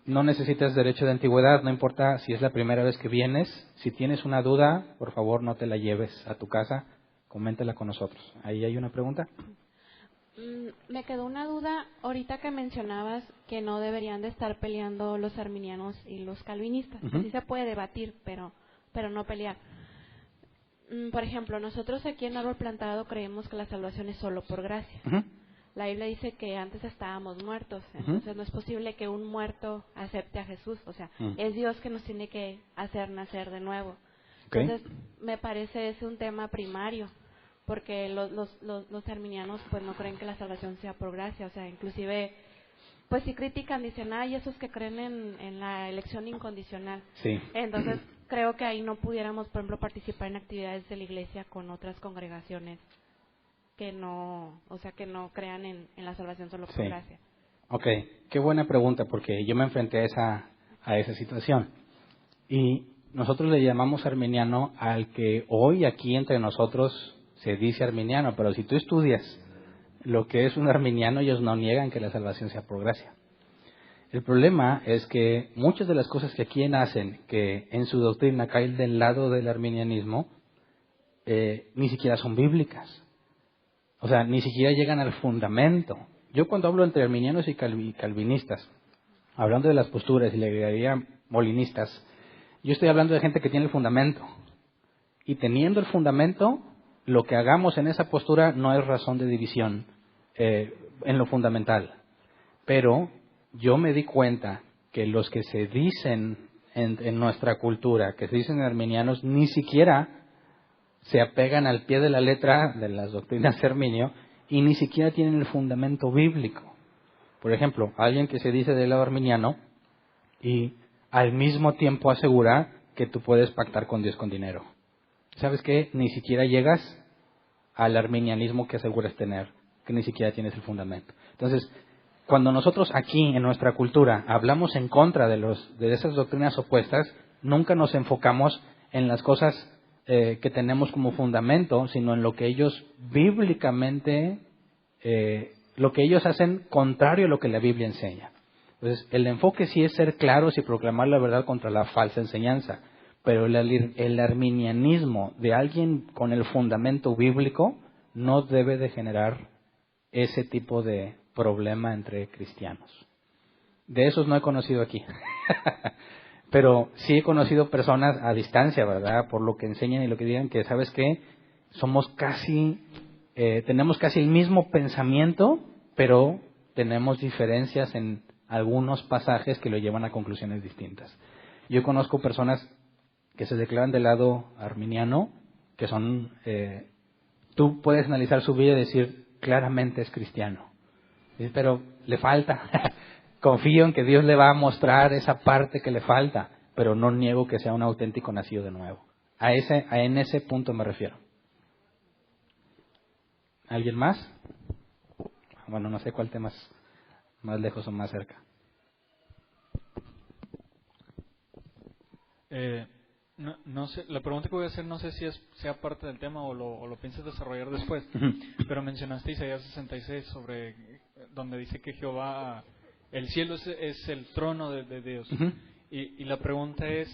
[SPEAKER 1] No necesitas derecho de antigüedad, no importa si es la primera vez que vienes. Si tienes una duda, por favor no te la lleves a tu casa, coméntala con nosotros. ¿Ahí hay una pregunta?
[SPEAKER 2] Me quedó una duda ahorita que mencionabas que no deberían de estar peleando los arminianos y los calvinistas.
[SPEAKER 1] Uh-huh.
[SPEAKER 2] Sí se puede debatir, pero no pelear. Por ejemplo, nosotros aquí en Árbol Plantado creemos que la salvación es solo por gracia.
[SPEAKER 1] Uh-huh.
[SPEAKER 2] La Biblia dice que antes estábamos muertos, entonces no es posible que un muerto acepte a Jesús. O sea, es Dios que nos tiene que hacer nacer de nuevo.
[SPEAKER 1] Okay.
[SPEAKER 2] Entonces, me parece ese un tema primario, porque los arminianos pues no creen que la salvación sea por gracia. O sea, inclusive, pues sí critican, dicen, ay, esos que creen en la elección incondicional.
[SPEAKER 1] Sí.
[SPEAKER 2] Entonces, creo que ahí no pudiéramos, por ejemplo, participar en actividades de la iglesia con otras congregaciones que no, o sea, que no crean en la salvación solo por gracia.
[SPEAKER 1] Ok, qué buena pregunta, porque yo me enfrenté a esa situación. Y nosotros le llamamos arminiano al que hoy aquí entre nosotros se dice arminiano, pero si tú estudias lo que es un arminiano, ellos no niegan que la salvación sea por gracia. El problema es que muchas de las cosas que aquí hacen, que en su doctrina caen del lado del arminianismo, ni siquiera son bíblicas. O sea, ni siquiera llegan al fundamento. Yo cuando hablo entre arminianos y calvinistas, hablando de las posturas y le agregaría molinistas, yo estoy hablando de gente que tiene el fundamento. Y teniendo el fundamento, lo que hagamos en esa postura no es razón de división en lo fundamental. Pero yo me di cuenta que los que se dicen en nuestra cultura, que se dicen arminianos, ni siquiera se apegan al pie de la letra de las doctrinas de Arminio y ni siquiera tienen el fundamento bíblico. Por ejemplo, alguien que se dice del lado arminiano y al mismo tiempo asegura que tú puedes pactar con Dios con dinero. ¿Sabes qué? Ni siquiera llegas al arminianismo que aseguras tener, que ni siquiera tienes el fundamento. Entonces, cuando nosotros aquí en nuestra cultura hablamos en contra de esas doctrinas opuestas, nunca nos enfocamos en las cosas que tenemos como fundamento, sino en lo que ellos bíblicamente, lo que ellos hacen contrario a lo que la Biblia enseña. Entonces, el enfoque sí es ser claros y proclamar la verdad contra la falsa enseñanza, pero el arminianismo de alguien con el fundamento bíblico no debe de generar ese tipo de problema entre cristianos. De esos no he conocido aquí. Pero sí he conocido personas a distancia, ¿verdad? Por lo que enseñan y lo que digan, que ¿sabes qué? Somos casi, tenemos casi el mismo pensamiento, pero tenemos diferencias en algunos pasajes que lo llevan a conclusiones distintas. Yo conozco personas que se declaran del lado arminiano, que son, tú puedes analizar su vida y decir, claramente es cristiano. Pero le falta. Confío en que Dios le va a mostrar esa parte que le falta, pero no niego que sea un auténtico nacido de nuevo. En ese punto me refiero. ¿Alguien más? Bueno, no sé cuál tema es más lejos o más cerca.
[SPEAKER 3] No sé, la pregunta que voy a hacer no sé si sea parte del tema o lo piensas desarrollar después, pero mencionaste Isaías 66 sobre donde dice que Jehová, el cielo es el trono de Dios.
[SPEAKER 1] Uh-huh.
[SPEAKER 3] Y la pregunta es,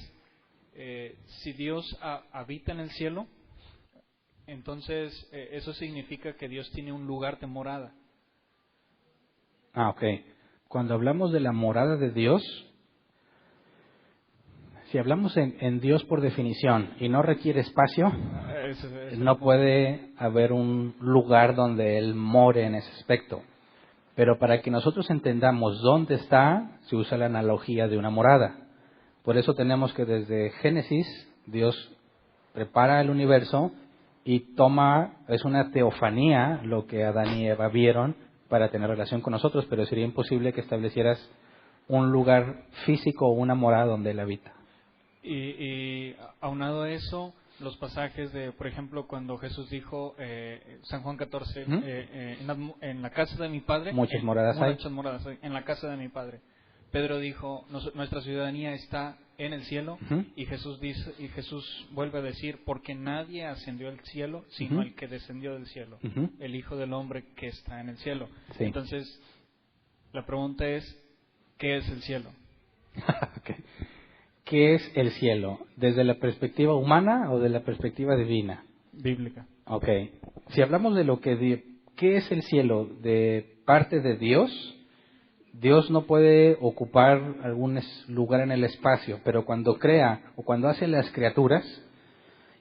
[SPEAKER 3] si Dios habita en el cielo, entonces eso significa que Dios tiene un lugar de morada.
[SPEAKER 1] Ok. Cuando hablamos de la morada de Dios, si hablamos en Dios por definición y no requiere espacio, no puede haber un lugar donde Él more en ese aspecto. Pero para que nosotros entendamos dónde está, se usa la analogía de una morada. Por eso tenemos que desde Génesis, Dios prepara el universo y es una teofanía lo que Adán y Eva vieron para tener relación con nosotros, pero sería imposible que establecieras un lugar físico o una morada donde Él habita.
[SPEAKER 3] Y aunado a eso, los pasajes de, por ejemplo, cuando Jesús dijo, San Juan 14, en la casa de mi Padre,
[SPEAKER 1] muchas moradas hay.
[SPEAKER 3] Muchas moradas hay, en la casa de mi Padre. Pedro dijo, nuestra ciudadanía está en el cielo, y Jesús vuelve a decir, porque nadie ascendió al cielo, sino el que descendió del cielo, el Hijo del Hombre que está en el cielo. Sí. Entonces, la pregunta es, ¿qué es el cielo?
[SPEAKER 1] Okay. ¿Qué es el cielo? ¿Desde la perspectiva humana o de la perspectiva divina?
[SPEAKER 3] Bíblica.
[SPEAKER 1] Ok. Si hablamos de ¿qué es el cielo? De parte de Dios, Dios no puede ocupar algún lugar en el espacio, pero cuando crea o cuando hace las criaturas,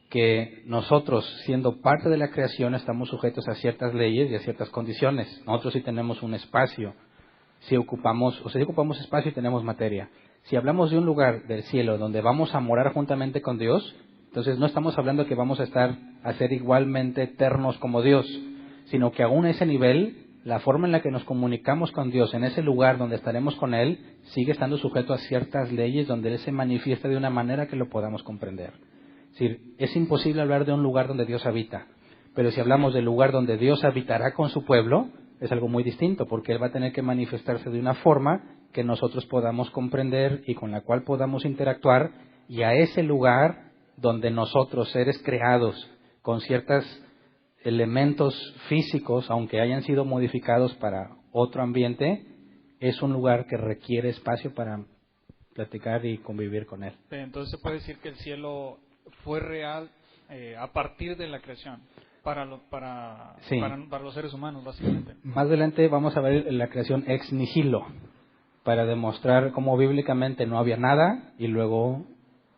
[SPEAKER 1] que nosotros, siendo parte de la creación, estamos sujetos a ciertas leyes y a ciertas condiciones. Nosotros sí tenemos un espacio, si ocupamos espacio y tenemos materia. Si hablamos de un lugar del cielo donde vamos a morar juntamente con Dios, entonces no estamos hablando que vamos a ser igualmente eternos como Dios, sino que aún a ese nivel, la forma en la que nos comunicamos con Dios en ese lugar donde estaremos con Él, sigue estando sujeto a ciertas leyes donde Él se manifiesta de una manera que lo podamos comprender. Es decir, es imposible hablar de un lugar donde Dios habita, pero si hablamos del lugar donde Dios habitará con su pueblo, es algo muy distinto, porque Él va a tener que manifestarse de una forma que nosotros podamos comprender y con la cual podamos interactuar, y a ese lugar donde nosotros, seres creados con ciertos elementos físicos, aunque hayan sido modificados para otro ambiente, es un lugar que requiere espacio para platicar y convivir con Él.
[SPEAKER 3] Entonces se puede decir que el cielo fue real a partir de la creación. Para los seres humanos, básicamente.
[SPEAKER 1] Más adelante vamos a ver la creación ex nihilo, para demostrar cómo bíblicamente no había nada y luego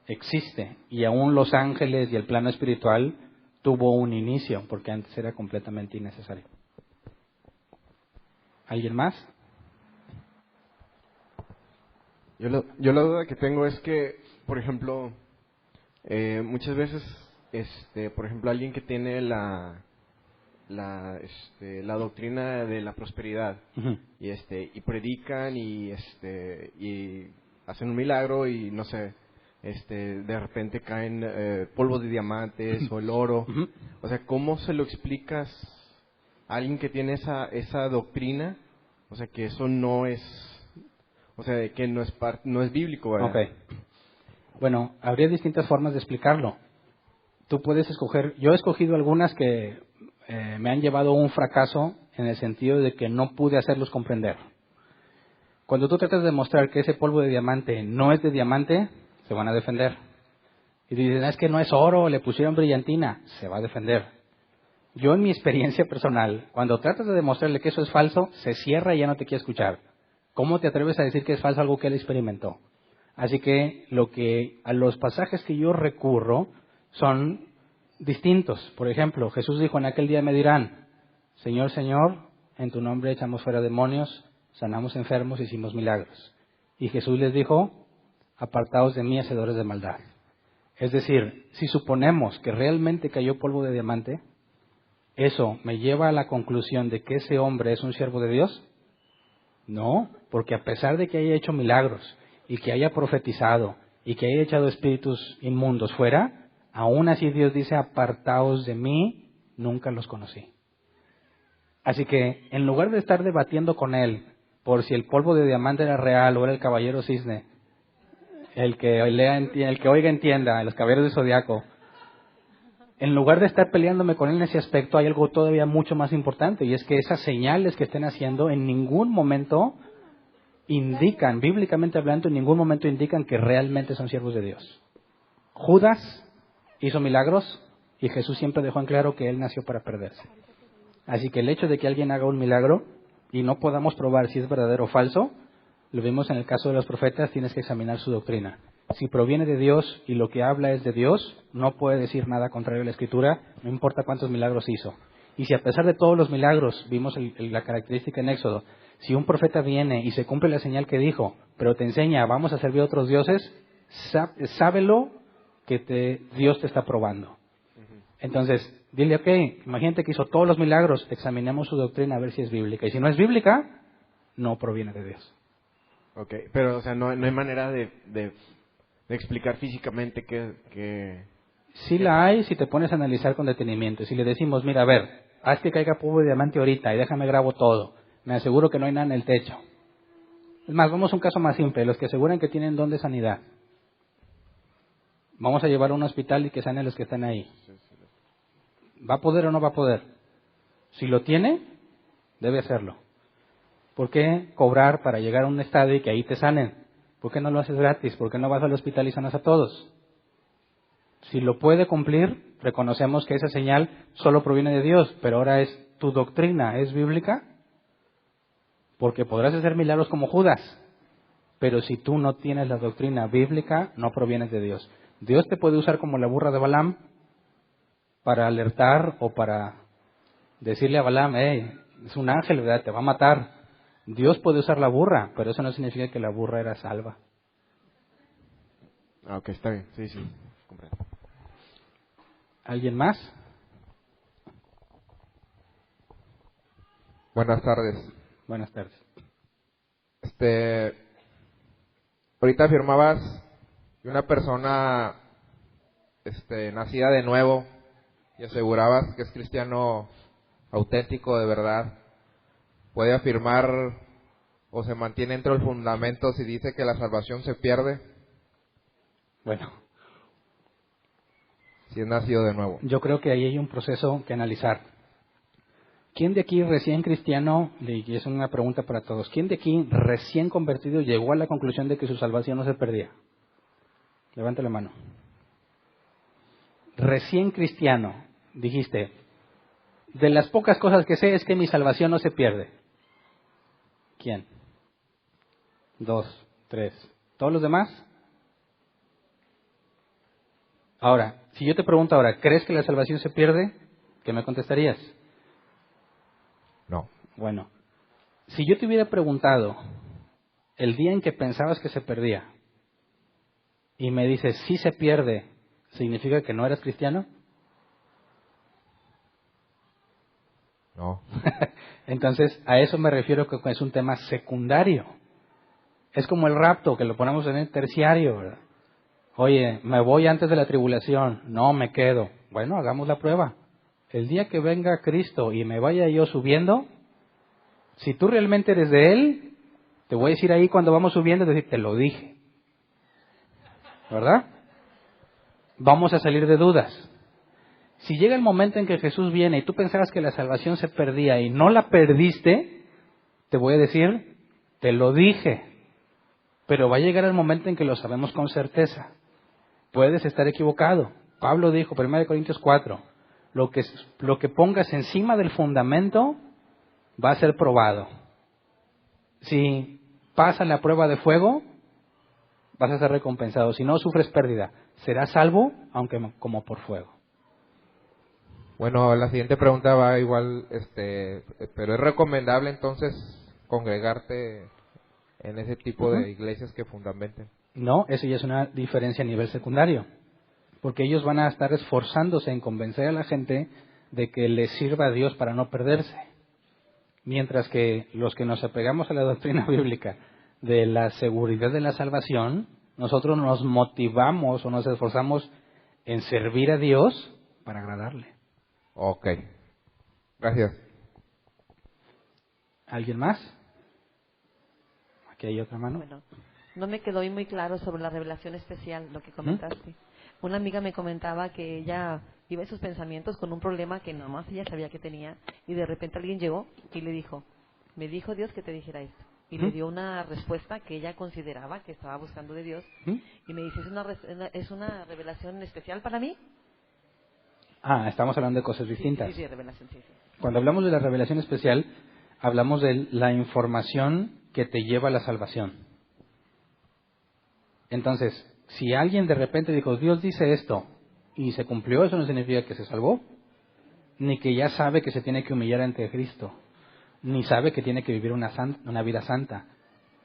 [SPEAKER 1] existe. Y aún los ángeles y el plano espiritual tuvo un inicio, porque antes era completamente innecesario. ¿Alguien más?
[SPEAKER 4] Yo la duda que tengo es que, por ejemplo, muchas veces, por ejemplo, alguien que tiene la doctrina de la prosperidad, uh-huh, y predican y hacen un milagro y no sé, de repente caen polvos de diamantes, uh-huh, o el oro, uh-huh. O sea, ¿cómo se lo explicas a alguien que tiene esa doctrina? O sea, que eso no es, o sea, que no es bíblico, ¿verdad?
[SPEAKER 1] Okay. Bueno, habría distintas formas de explicarlo. Tú puedes escoger, yo he escogido algunas que me han llevado a un fracaso en el sentido de que no pude hacerlos comprender. Cuando tú tratas de demostrar que ese polvo de diamante no es de diamante, se van a defender. Y dicen, es que no es oro, le pusieron brillantina, se va a defender. Yo en mi experiencia personal, cuando tratas de demostrarle que eso es falso, se cierra y ya no te quiere escuchar. ¿Cómo te atreves a decir que es falso algo que él experimentó? Así que a los pasajes que yo recurro son distintos. Por ejemplo, Jesús dijo, en aquel día me dirán, Señor, Señor, en tu nombre echamos fuera demonios, sanamos enfermos, hicimos milagros. Y Jesús les dijo, apartaos de mí, hacedores de maldad. Es decir, si suponemos que realmente cayó polvo de diamante, ¿eso me lleva a la conclusión de que ese hombre es un siervo de Dios? No, porque a pesar de que haya hecho milagros y que haya profetizado y que haya echado espíritus inmundos fuera, aún así Dios dice, apartaos de mí, nunca los conocí. Así que en lugar de estar debatiendo con él por si el polvo de diamante era real o era el caballero cisne, el que oiga entienda, los caballeros del zodiaco, en lugar de estar peleándome con él en ese aspecto, hay algo todavía mucho más importante, y es que esas señales que estén haciendo en ningún momento indican, bíblicamente hablando, en ningún momento indican que realmente son siervos de Dios. Judas hizo milagros y Jesús siempre dejó en claro que él nació para perderse. Así que el hecho de que alguien haga un milagro y no podamos probar si es verdadero o falso, lo vimos en el caso de los profetas, tienes que examinar su doctrina. Si proviene de Dios y lo que habla es de Dios, no puede decir nada contrario a la Escritura, no importa cuántos milagros hizo. Y si a pesar de todos los milagros, vimos la característica en Éxodo, si un profeta viene y se cumple la señal que dijo, pero te enseña, vamos a servir a otros dioses, sábelo que Dios te está probando. Entonces, dile, ok, imagínate que hizo todos los milagros, examinemos su doctrina a ver si es bíblica. Y si no es bíblica, no proviene de Dios.
[SPEAKER 4] Ok, pero o sea, no hay manera de explicar físicamente que...
[SPEAKER 1] Sí la hay si te pones a analizar con detenimiento. Si le decimos, mira, a ver, haz que caiga polvo de diamante ahorita y déjame grabo todo. Me aseguro que no hay nada en el techo. Es más, vamos a un caso más simple, los que aseguran que tienen don de sanidad. Vamos a llevar a un hospital y que sane a los que están ahí. ¿Va a poder o no va a poder? Si lo tiene, debe hacerlo. ¿Por qué cobrar para llegar a un estadio y que ahí te sanen? ¿Por qué no lo haces gratis? ¿Por qué no vas al hospital y sanas a todos? Si lo puede cumplir, reconocemos que esa señal solo proviene de Dios, pero ahora es tu doctrina, ¿es bíblica? Porque podrás hacer milagros como Judas, pero si tú no tienes la doctrina bíblica, no provienes de Dios. Dios te puede usar como la burra de Balaam para alertar o para decirle a Balaam, hey, es un ángel, ¿verdad? Te va a matar. Dios puede usar la burra, pero eso no significa que la burra era salva.
[SPEAKER 4] Ah, ok, está bien, sí, comprendo.
[SPEAKER 1] ¿Alguien más?
[SPEAKER 5] Buenas tardes.
[SPEAKER 1] Buenas tardes.
[SPEAKER 5] Ahorita afirmabas que una persona nacida de nuevo y asegurabas que es cristiano auténtico de verdad, puede afirmar o se mantiene dentro del fundamento si dice que la salvación se pierde.
[SPEAKER 1] Bueno,
[SPEAKER 5] si es nacido de nuevo.
[SPEAKER 1] Yo creo que ahí hay un proceso que analizar. ¿Quién de aquí recién cristiano, y es una pregunta para todos, quién de aquí recién convertido llegó a la conclusión de que su salvación no se perdía? Levante la mano. Recién cristiano, dijiste, de las pocas cosas que sé es que mi salvación no se pierde. ¿Quién? 2, 3. ¿Todos los demás? Ahora, si yo te pregunto ahora, ¿crees que la salvación se pierde? ¿Qué me contestarías?
[SPEAKER 5] No.
[SPEAKER 1] Bueno, si yo te hubiera preguntado el día en que pensabas que se perdía y me dices, sí se pierde, ¿significa que no eras cristiano?
[SPEAKER 5] No.
[SPEAKER 1] Entonces, a eso me refiero que es un tema secundario. Es como el rapto, que lo ponemos en el terciario, ¿verdad? Oye, me voy antes de la tribulación. No, me quedo. Bueno, hagamos la prueba. El día que venga Cristo y me vaya yo subiendo, si tú realmente eres de Él, te voy a decir ahí cuando vamos subiendo, decir, te lo dije. ¿verdad? Vamos a salir de dudas. Si llega el momento en que Jesús viene y tú pensabas que la salvación se perdía y no la perdiste, te voy a decir, te lo dije, pero va a llegar el momento en que lo sabemos con certeza. Puedes estar equivocado. Pablo dijo, 1 Corintios 4, lo que pongas encima del fundamento va a ser probado. Si pasa la prueba de fuego, vas a ser recompensado. Si no, sufres pérdida. Serás salvo, aunque como por fuego.
[SPEAKER 5] Bueno, la siguiente pregunta va igual, pero ¿es recomendable entonces congregarte en ese tipo de iglesias que fundamenten?
[SPEAKER 1] No, eso ya es una diferencia a nivel secundario, porque ellos van a estar esforzándose en convencer a la gente de que les sirva a Dios para no perderse. Mientras que los que nos apegamos a la doctrina bíblica de la seguridad de la salvación, nosotros nos motivamos o nos esforzamos en servir a Dios para agradarle.
[SPEAKER 5] Ok. Gracias.
[SPEAKER 1] ¿Alguien más? Aquí hay otra mano.
[SPEAKER 6] Bueno, no me quedó muy claro sobre la revelación especial, lo que comentaste. Una amiga me comentaba que ella iba en sus pensamientos con un problema que nomás ella sabía que tenía, y de repente alguien llegó y le dijo, me dijo Dios que te dijera esto. Y le dio una respuesta que ella consideraba que estaba buscando de Dios. Y me dice, ¿es una revelación especial para mí?
[SPEAKER 1] Estamos hablando de cosas distintas.
[SPEAKER 6] Sí, revelación, sí.
[SPEAKER 1] Cuando hablamos de la revelación especial, hablamos de la información que te lleva a la salvación. Entonces, si alguien de repente dijo, Dios dice esto, y se cumplió, eso no significa que se salvó, ni que ya sabe que se tiene que humillar ante Cristo, ni sabe que tiene que vivir una vida santa.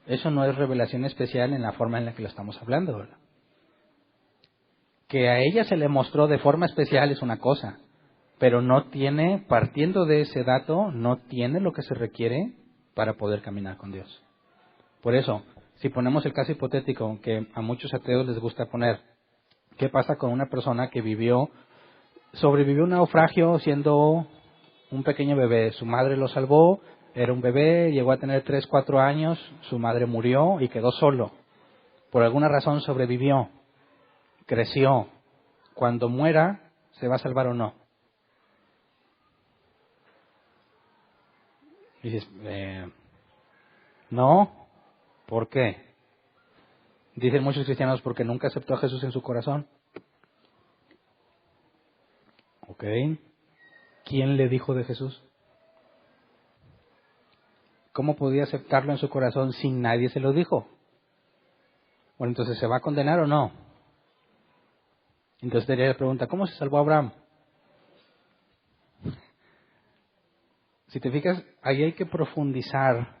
[SPEAKER 1] Eso no es revelación especial en la forma en la que lo estamos hablando, ¿verdad? Que a ella se le mostró de forma especial es una cosa, pero no tiene, partiendo de ese dato, no tiene lo que se requiere para poder caminar con Dios. Por eso, si ponemos el caso hipotético que a muchos ateos les gusta poner, ¿qué pasa con una persona que sobrevivió un naufragio siendo un pequeño bebé? Su madre lo salvó, era un bebé, llegó a tener 3, 4 años, su madre murió y quedó solo. Por alguna razón sobrevivió, creció. Cuando muera, ¿se va a salvar o no? Y dices, no, ¿por qué? Dicen muchos cristianos, porque nunca aceptó a Jesús en su corazón. Ok. ¿Quién le dijo de Jesús? ¿Cómo podía aceptarlo en su corazón si nadie se lo dijo? Bueno, entonces, ¿se va a condenar o no? Entonces sería la pregunta, ¿cómo se salvó Abraham? Si te fijas, ahí hay que profundizar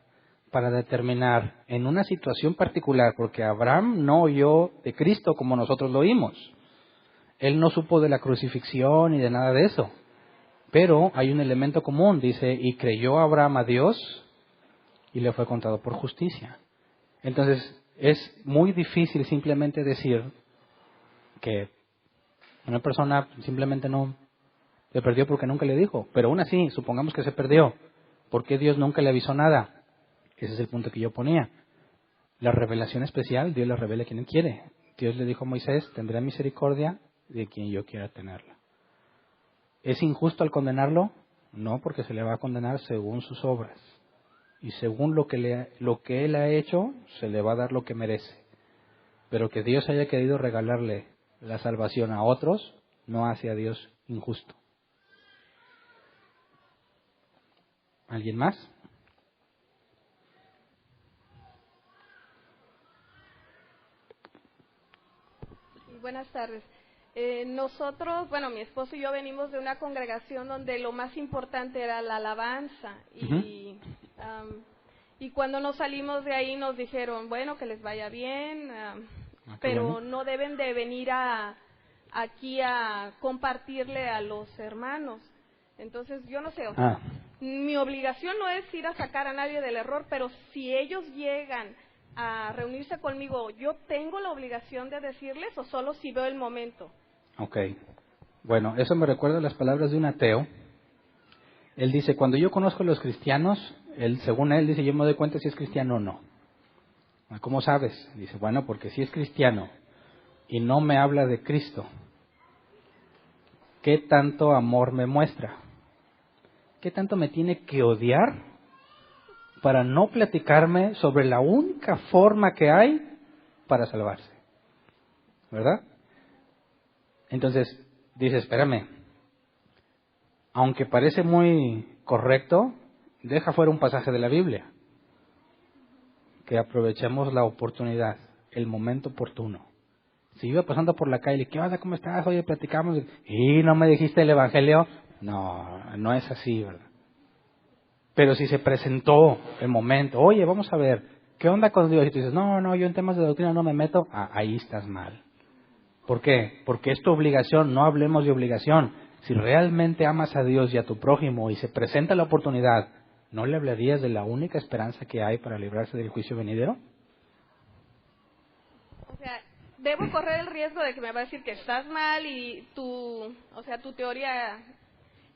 [SPEAKER 1] para determinar en una situación particular, porque Abraham no oyó de Cristo como nosotros lo oímos. Él no supo de la crucifixión ni de nada de eso. Pero hay un elemento común, dice, y creyó Abraham a Dios y le fue contado por justicia. Entonces, es muy difícil simplemente decir que una persona simplemente no se perdió porque nunca le dijo. Pero aún así, supongamos que se perdió. ¿Por qué Dios nunca le avisó nada? Ese es el punto que yo ponía. La revelación especial, Dios la revela a quien quiere. Dios le dijo a Moisés, tendré misericordia de quien yo quiera tenerla. ¿Es injusto al condenarlo? No, porque se le va a condenar según sus obras. Y según lo que él ha hecho, se le va a dar lo que merece. Pero que Dios haya querido regalarle la salvación a otros, no hace a Dios injusto. ¿Alguien más?
[SPEAKER 7] Buenas tardes. Nosotros, mi esposo y yo venimos de una congregación donde lo más importante era la alabanza y cuando nos salimos de ahí nos dijeron, que les vaya bien, pero no deben de venir aquí a compartirle a los hermanos. Entonces, yo no sé, mi obligación no es ir a sacar a nadie del error, pero si ellos llegan a reunirse conmigo, ¿yo tengo la obligación de decirles o solo si veo el momento?
[SPEAKER 1] Ok. Bueno, eso me recuerda a las palabras de un ateo. Él dice, cuando yo conozco a los cristianos, según él dice, yo me doy cuenta si es cristiano o no. ¿Cómo sabes? Dice, porque si es cristiano, y no me habla de Cristo, ¿qué tanto amor me muestra? ¿Qué tanto me tiene que odiar para no platicarme sobre la única forma que hay para salvarse? ¿Verdad? Entonces, dice, espérame, aunque parece muy correcto, deja fuera un pasaje de la Biblia. Que aprovechemos la oportunidad, el momento oportuno. Si iba pasando por la calle, ¿qué onda? ¿Cómo estás? Oye, platicamos. ¿Y no me dijiste el Evangelio? No, no es así, ¿verdad? Pero si se presentó el momento, oye, vamos a ver, ¿qué onda con Dios? Y tú dices, no, yo en temas de doctrina no me meto. Ahí estás mal. ¿Por qué? Porque es tu obligación, no hablemos de obligación. Si realmente amas a Dios y a tu prójimo y se presenta la oportunidad, ¿no le hablarías de la única esperanza que hay para librarse del juicio venidero?
[SPEAKER 7] O sea, debo correr el riesgo de que me va a decir que estás mal y tu teoría...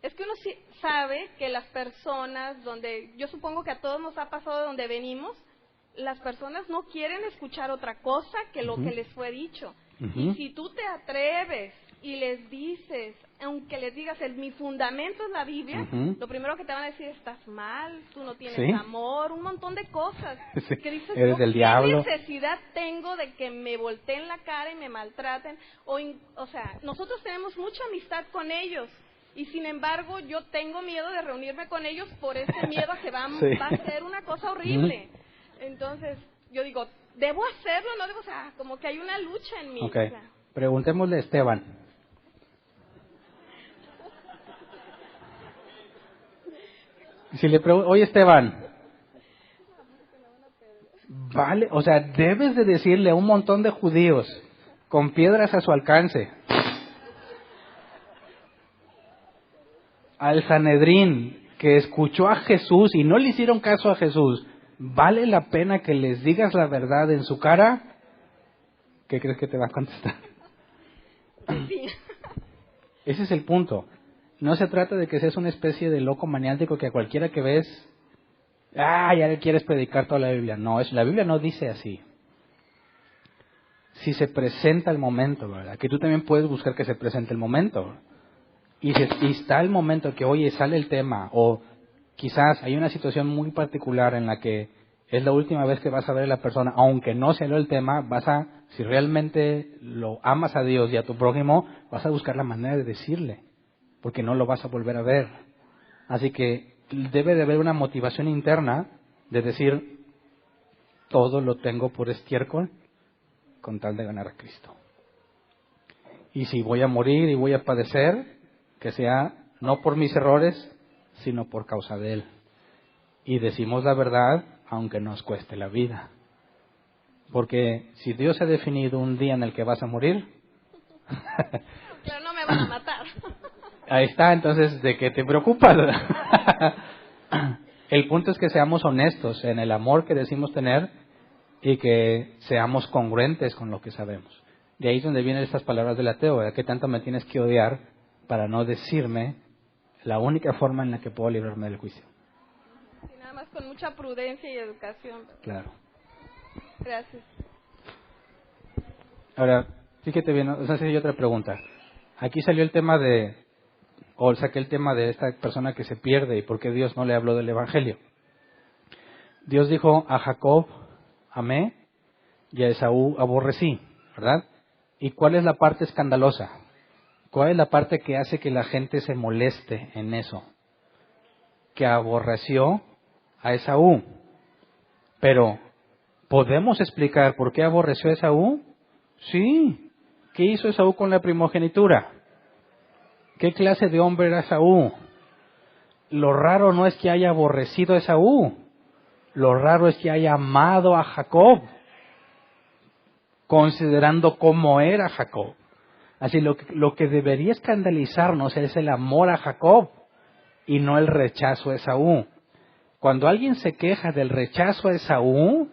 [SPEAKER 7] Es que uno sí sabe que las personas donde, yo supongo que a todos nos ha pasado de donde venimos, las personas no quieren escuchar otra cosa que lo que les fue dicho. Y si tú te atreves y les dices, aunque les digas, mi fundamento es la Biblia, lo primero que te van a decir, estás mal, tú no tienes amor, un montón de cosas.
[SPEAKER 1] Sí.
[SPEAKER 7] Que dices,
[SPEAKER 1] Eres del diablo.
[SPEAKER 7] ¿Qué necesidad tengo de que me volteen la cara y me maltraten? O sea, nosotros tenemos mucha amistad con ellos. Y sin embargo, yo tengo miedo de reunirme con ellos por ese miedo a que va a ser una cosa horrible. Entonces, yo digo, ¿debo hacerlo? No debo, o sea, como que hay una lucha en mí.
[SPEAKER 1] Okay.
[SPEAKER 7] O sea.
[SPEAKER 1] Preguntémosle a Esteban. Si le pregunto, oye Esteban, vale, o sea, debes de decirle a un montón de judíos con piedras a su alcance, al Sanedrín que escuchó a Jesús y no le hicieron caso a Jesús, ¿vale la pena que les digas la verdad en su cara? ¿Qué crees que te va a contestar?
[SPEAKER 7] Sí.
[SPEAKER 1] Ese es el punto. No se trata de que seas una especie de loco maniático que a cualquiera que ves, ya le quieres predicar toda la Biblia. No, la Biblia no dice así. Si se presenta el momento, ¿verdad? Que tú también puedes buscar que se presente el momento. Y está el momento que, oye, sale el tema, o quizás hay una situación muy particular en la que es la última vez que vas a ver a la persona, aunque no salió el tema, si realmente lo amas a Dios y a tu prójimo, vas a buscar la manera de decirle, porque no lo vas a volver a ver. Así que debe de haber una motivación interna de decir, todo lo tengo por estiércol con tal de ganar a Cristo. Y si voy a morir y voy a padecer, que sea no por mis errores, sino por causa de Él. Y decimos la verdad, aunque nos cueste la vida. Porque si Dios ha definido un día en el que vas a morir,
[SPEAKER 7] pero no me van a matar.
[SPEAKER 1] Ahí está, entonces, ¿de qué te preocupas? El punto es que seamos honestos en el amor que decimos tener y que seamos congruentes con lo que sabemos. De ahí es donde vienen estas palabras del ateo, ¿verdad? ¿Qué tanto me tienes que odiar para no decirme la única forma en la que puedo librarme del juicio?
[SPEAKER 7] Sí, nada más con mucha prudencia y educación.
[SPEAKER 1] Claro.
[SPEAKER 7] Gracias.
[SPEAKER 1] Ahora, fíjate bien, o sea, hay otra pregunta. Aquí salió el tema saqué el tema de esta persona que se pierde y por qué Dios no le habló del Evangelio. Dios dijo, a Jacob amé y a Esaú aborrecí, ¿verdad? ¿Y cuál es la parte escandalosa? ¿Cuál es la parte que hace que la gente se moleste en eso? Que aborreció a Esaú. Pero, ¿podemos explicar por qué aborreció a Esaú? Sí. ¿Qué hizo Esaú con la primogenitura? ¿Qué clase de hombre era Esaú? Lo raro no es que haya aborrecido a Esaú. Lo raro es que haya amado a Jacob, considerando cómo era Jacob. Así lo que debería escandalizarnos es el amor a Jacob y no el rechazo a Esaú. Cuando alguien se queja del rechazo a Esaú,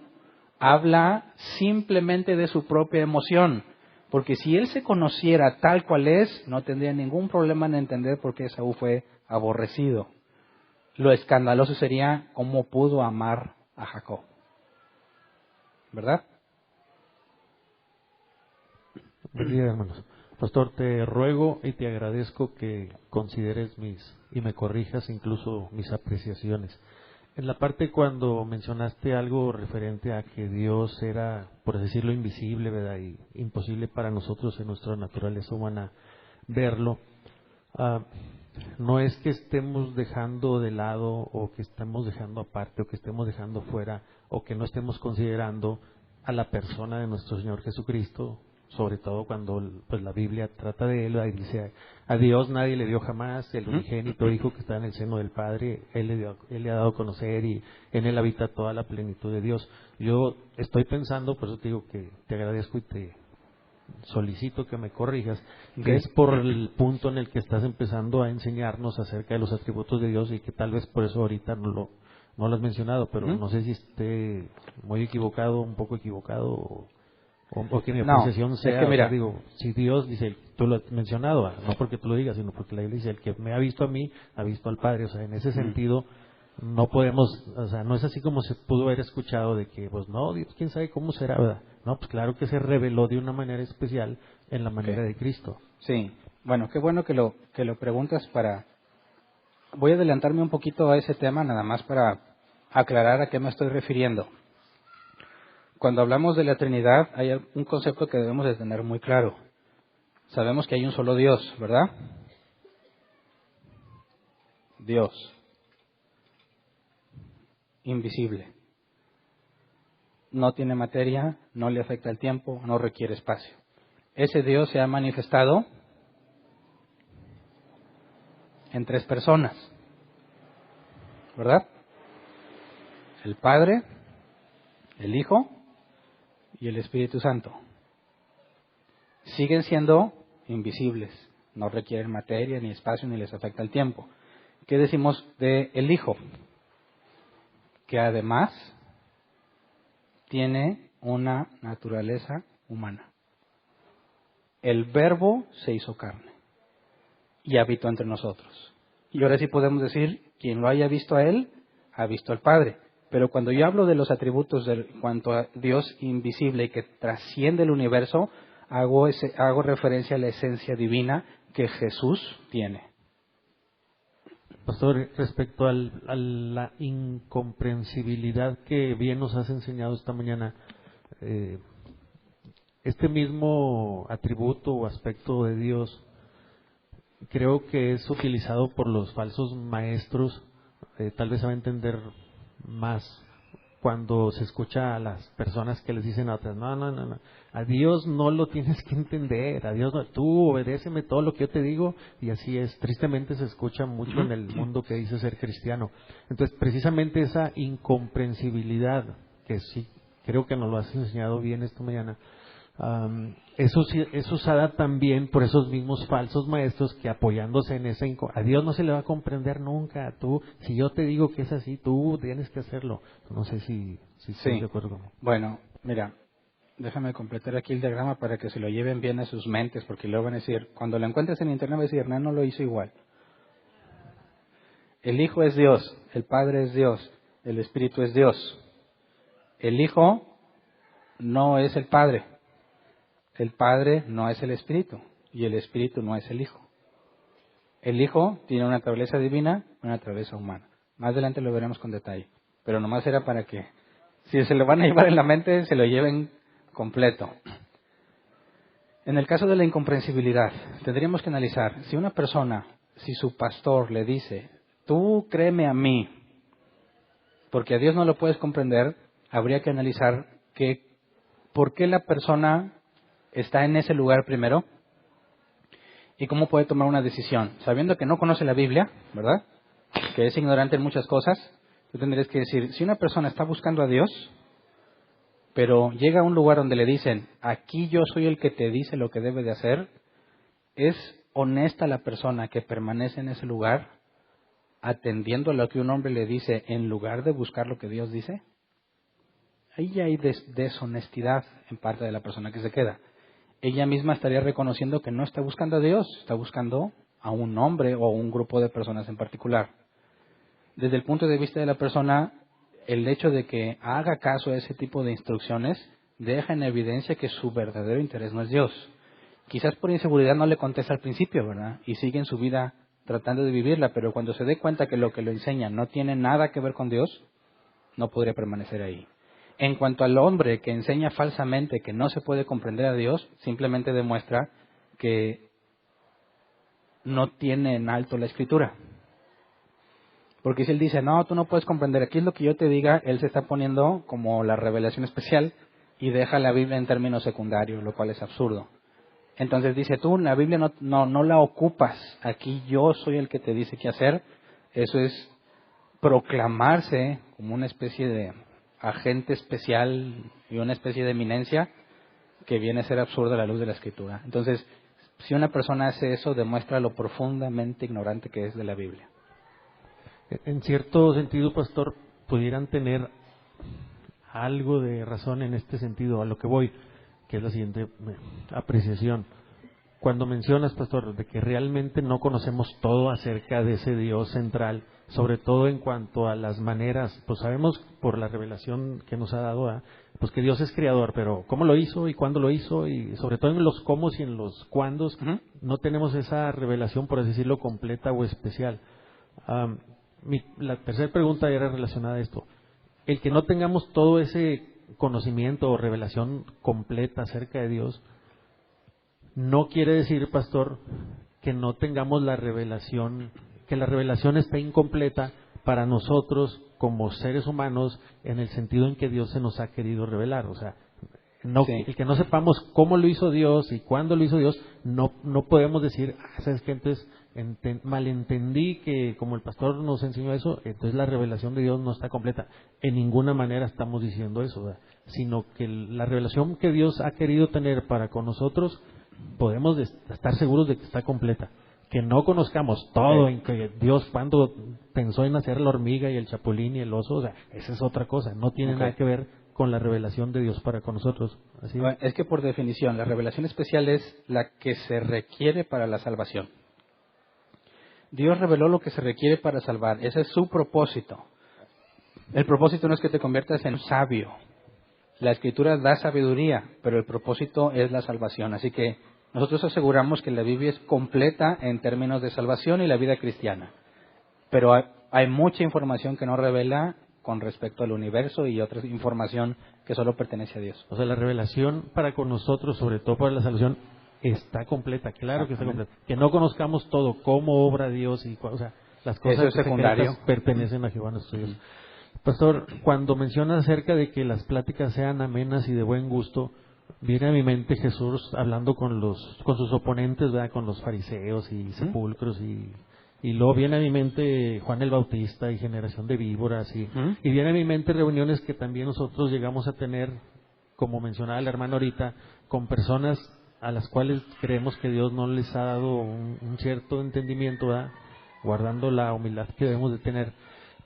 [SPEAKER 1] habla simplemente de su propia emoción. Porque si él se conociera tal cual es, no tendría ningún problema en entender por qué Esaú fue aborrecido. Lo escandaloso sería cómo pudo amar a Jacob. ¿Verdad?
[SPEAKER 8] Buen día, hermanos. Pastor, te ruego y te agradezco que consideres y me corrijas incluso mis apreciaciones. En la parte cuando mencionaste algo referente a que Dios era, por decirlo, invisible, ¿verdad? Y imposible para nosotros en nuestra naturaleza humana verlo, no es que estemos dejando de lado o que estemos dejando aparte o que estemos dejando fuera o que no estemos considerando a la persona de nuestro Señor Jesucristo, sobre todo cuando pues la Biblia trata de Él y dice: a Dios nadie le dio jamás, el unigénito Hijo que está en el seno del Padre, Él le ha dado a conocer y en Él habita toda la plenitud de Dios. Yo estoy pensando, por eso te digo que te agradezco y te solicito que me corrijas, que es por el punto en el que estás empezando a enseñarnos acerca de los atributos de Dios y que tal vez por eso ahorita no lo has mencionado, pero no sé si esté muy equivocado, un poco equivocado o que mi apreciación sea,
[SPEAKER 1] es que mira,
[SPEAKER 8] digo, si Dios dice, tú lo has mencionado, no porque tú lo digas, sino porque la Biblia dice: el que me ha visto a mí, ha visto al Padre. O sea, en ese sentido, no podemos, o sea, no es así como se pudo haber escuchado de que, pues no, Dios, quién sabe cómo será, ¿verdad? No, pues claro que se reveló de una manera especial en la manera de Cristo.
[SPEAKER 1] Sí, bueno, qué bueno que lo preguntas Voy a adelantarme un poquito a ese tema, nada más para aclarar a qué me estoy refiriendo. Cuando hablamos de la Trinidad, hay un concepto que debemos de tener muy claro. Sabemos que hay un solo Dios, ¿verdad? Dios. Invisible. No tiene materia, no le afecta el tiempo, no requiere espacio. Ese Dios se ha manifestado en 3 personas, ¿verdad? El Padre, el Hijo y el Espíritu Santo. Siguen siendo invisibles, no requieren materia ni espacio ni les afecta el tiempo. ¿Qué decimos de el Hijo? Que además tiene una naturaleza humana. El Verbo se hizo carne y habitó entre nosotros. Y ahora sí podemos decir: quien lo haya visto a Él, ha visto al Padre. Pero cuando yo hablo de los atributos en cuanto a Dios invisible y que trasciende el universo, hago referencia a la esencia divina que Jesús tiene.
[SPEAKER 8] Pastor, respecto a la incomprensibilidad que bien nos has enseñado esta mañana, este mismo atributo o aspecto de Dios creo que es utilizado por los falsos maestros, tal vez se va a entender más cuando se escucha a las personas que les dicen a otras: no, a Dios no lo tienes que entender, a Dios no, tú obedéceme todo lo que yo te digo, y así es. Tristemente se escucha mucho en el mundo que dice ser cristiano. Entonces, precisamente esa incomprensibilidad, que sí creo que nos lo has enseñado bien esta mañana, eso es usada también por esos mismos falsos maestros que, apoyándose en esa a Dios no se le va a comprender nunca. Tú, si yo te digo que es así, tú tienes que hacerlo. No sé si estoy de acuerdo conmigo.
[SPEAKER 1] Bueno, mira, déjame completar aquí el diagrama para que se lo lleven bien a sus mentes, porque luego van a decir, cuando lo encuentres en internet, van a decir: Hernán no lo hizo igual. El Hijo es Dios, el Padre es Dios, el Espíritu es Dios. El Hijo no es el Padre. El Padre no es el Espíritu y el Espíritu no es el Hijo. El Hijo tiene una naturaleza divina, una naturaleza humana. Más adelante lo veremos con detalle. Pero nomás era para que, si se lo van a llevar en la mente, se lo lleven completo. En el caso de la incomprensibilidad, tendríamos que analizar si una persona, si su pastor le dice: tú créeme a mí, porque a Dios no lo puedes comprender, habría que analizar por qué la persona está en ese lugar primero y cómo puede tomar una decisión, sabiendo que no conoce la Biblia, ¿verdad? Que es ignorante en muchas cosas. Tú tendrías que decir: si una persona está buscando a Dios, pero llega a un lugar donde le dicen: aquí yo soy el que te dice lo que debe de hacer, ¿es honesta la persona que permanece en ese lugar atendiendo a lo que un hombre le dice en lugar de buscar lo que Dios dice? Ahí hay deshonestidad en parte de la persona que se queda. Ella misma estaría reconociendo que no está buscando a Dios, está buscando a un hombre o un grupo de personas en particular. Desde el punto de vista de la persona, el hecho de que haga caso a ese tipo de instrucciones deja en evidencia que su verdadero interés no es Dios. quizás por inseguridad no le contesta al principio, ¿verdad? Y sigue en su vida tratando de vivirla, pero cuando se dé cuenta que lo enseña no tiene nada que ver con Dios, no podría permanecer ahí. En cuanto al hombre que enseña falsamente que no se puede comprender a Dios, simplemente demuestra que no tiene en alto la Escritura. Porque si él dice, no, tú no puedes comprender, aquí es lo que yo te diga, él se está poniendo como la revelación especial y deja la Biblia en términos secundarios, lo cual es absurdo. Entonces dice, tú la Biblia no la ocupas, aquí yo soy el que te dice qué hacer. Eso es proclamarse como una especie de agente especial y una especie de eminencia que viene a ser absurda a la luz de la Escritura. Entonces, si una persona hace eso, demuestra lo profundamente ignorante que es de la Biblia.
[SPEAKER 8] En cierto sentido, pastor, pudieran tener algo de razón en este sentido, a lo que voy, que es la siguiente apreciación. Cuando mencionas, pastor, de que realmente no conocemos todo acerca de ese Dios central, sobre todo en cuanto a las maneras, pues sabemos por la revelación que nos ha dado, pues que Dios es creador, pero cómo lo hizo y cuándo lo hizo, y sobre todo en los cómo y en los cuándos, no tenemos esa revelación, por así decirlo, completa o especial. La tercera pregunta era relacionada a esto. El que no tengamos todo ese conocimiento o revelación completa acerca de Dios, no quiere decir, pastor, que no tengamos la revelación, que la revelación esté incompleta para nosotros como seres humanos en el sentido en que Dios se nos ha querido revelar. O sea, el que no sepamos cómo lo hizo Dios y cuándo lo hizo Dios, no podemos decir, ¿sabes qué? Entonces malentendí que como el pastor nos enseñó eso, entonces la revelación de Dios no está completa. En ninguna manera estamos diciendo eso, ¿verdad? Sino que la revelación que Dios ha querido tener para con nosotros, podemos estar seguros de que está completa. Que no conozcamos todo, en que Dios cuando pensó en hacer la hormiga y el chapulín y el oso, o sea, esa es otra cosa, no tiene nada que ver con la revelación de Dios para con nosotros. ¿Así?
[SPEAKER 1] Bueno, es que por definición, la revelación especial es la que se requiere para la salvación. Dios reveló lo que se requiere para salvar, ese es su propósito. El propósito no es que te conviertas en sabio. La Escritura da sabiduría, pero el propósito es la salvación. Así que nosotros aseguramos que la Biblia es completa en términos de salvación y la vida cristiana. Pero hay mucha información que no revela con respecto al universo y otra información que solo pertenece a Dios.
[SPEAKER 8] O sea, la revelación para con nosotros, sobre todo para la salvación, está completa, claro que está completa. Que no conozcamos todo, cómo obra Dios y o sea, las cosas secretas pertenecen a Jehová nuestro Dios. Pastor, cuando mencionas acerca de que las pláticas sean amenas y de buen gusto, viene a mi mente Jesús hablando con sus oponentes, ¿verdad? Con los fariseos y sepulcros y luego viene a mi mente Juan el Bautista y generación de víboras y viene a mi mente reuniones que también nosotros llegamos a tener, como mencionaba el hermano ahorita, con personas a las cuales creemos que Dios no les ha dado un cierto entendimiento, ¿verdad? Guardando la humildad que debemos de tener.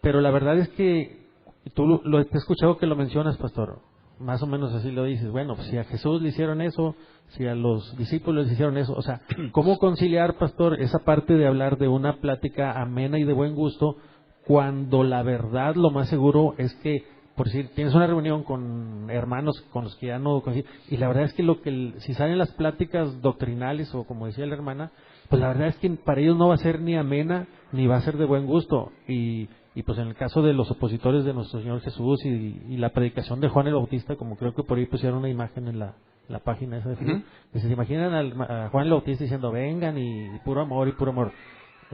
[SPEAKER 8] Pero la verdad es que tú te he escuchado que lo mencionas, pastor. Más o menos así lo dices. Bueno, si a Jesús le hicieron eso, si a los discípulos le hicieron eso, o sea, ¿cómo conciliar, pastor, esa parte de hablar de una plática amena y de buen gusto cuando la verdad, lo más seguro es que, por decir, tienes una reunión con hermanos con los que ya no conocí, y la verdad es que si salen las pláticas doctrinales o como decía la hermana, pues la verdad es que para ellos no va a ser ni amena ni va a ser de buen gusto. Y pues en el caso de los opositores de nuestro Señor Jesús y la predicación de Juan el Bautista, como creo que por ahí pusieron una imagen en la página esa de Facebook, se imaginan a Juan el Bautista diciendo vengan y puro amor y puro amor.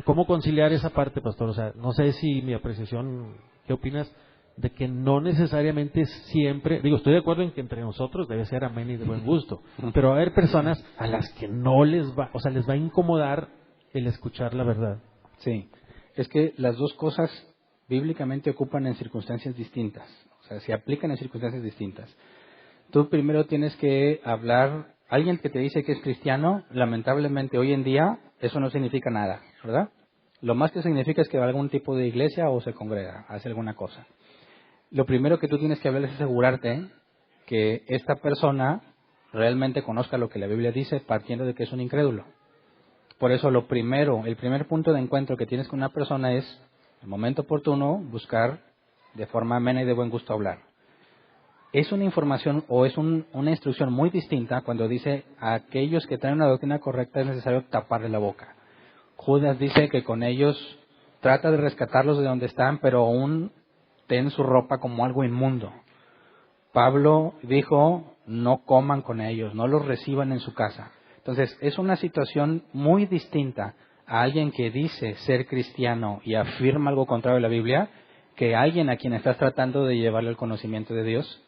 [SPEAKER 8] ¿Cómo conciliar esa parte, pastor? O sea, no sé si mi apreciación, ¿qué opinas? De que no necesariamente siempre, estoy de acuerdo en que entre nosotros debe ser amén y de buen gusto, pero va a haber personas a las que no les va a incomodar el escuchar la verdad.
[SPEAKER 1] Sí, es que las dos cosas bíblicamente ocupan en circunstancias distintas, o sea, se aplican en circunstancias distintas. Tú primero tienes que hablar, alguien que te dice que es cristiano, lamentablemente hoy en día eso no significa nada, ¿verdad? Lo más que significa es que va a algún tipo de iglesia o se congrega, hace alguna cosa. Lo primero que tú tienes que hablar es asegurarte que esta persona realmente conozca lo que la Biblia dice, partiendo de que es un incrédulo. Por eso el primer punto de encuentro que tienes con una persona es, el momento oportuno, buscar de forma amena y de buen gusto hablar. es una información o es una instrucción muy distinta cuando dice a aquellos que traen una doctrina correcta es necesario taparle la boca. Judas dice que con ellos trata de rescatarlos de donde están, pero aún ten su ropa como algo inmundo. Pablo dijo, no coman con ellos, no los reciban en su casa. Entonces, es una situación muy distinta a alguien que dice ser cristiano y afirma algo contrario a la Biblia, que alguien a quien estás tratando de llevarle el conocimiento de Dios.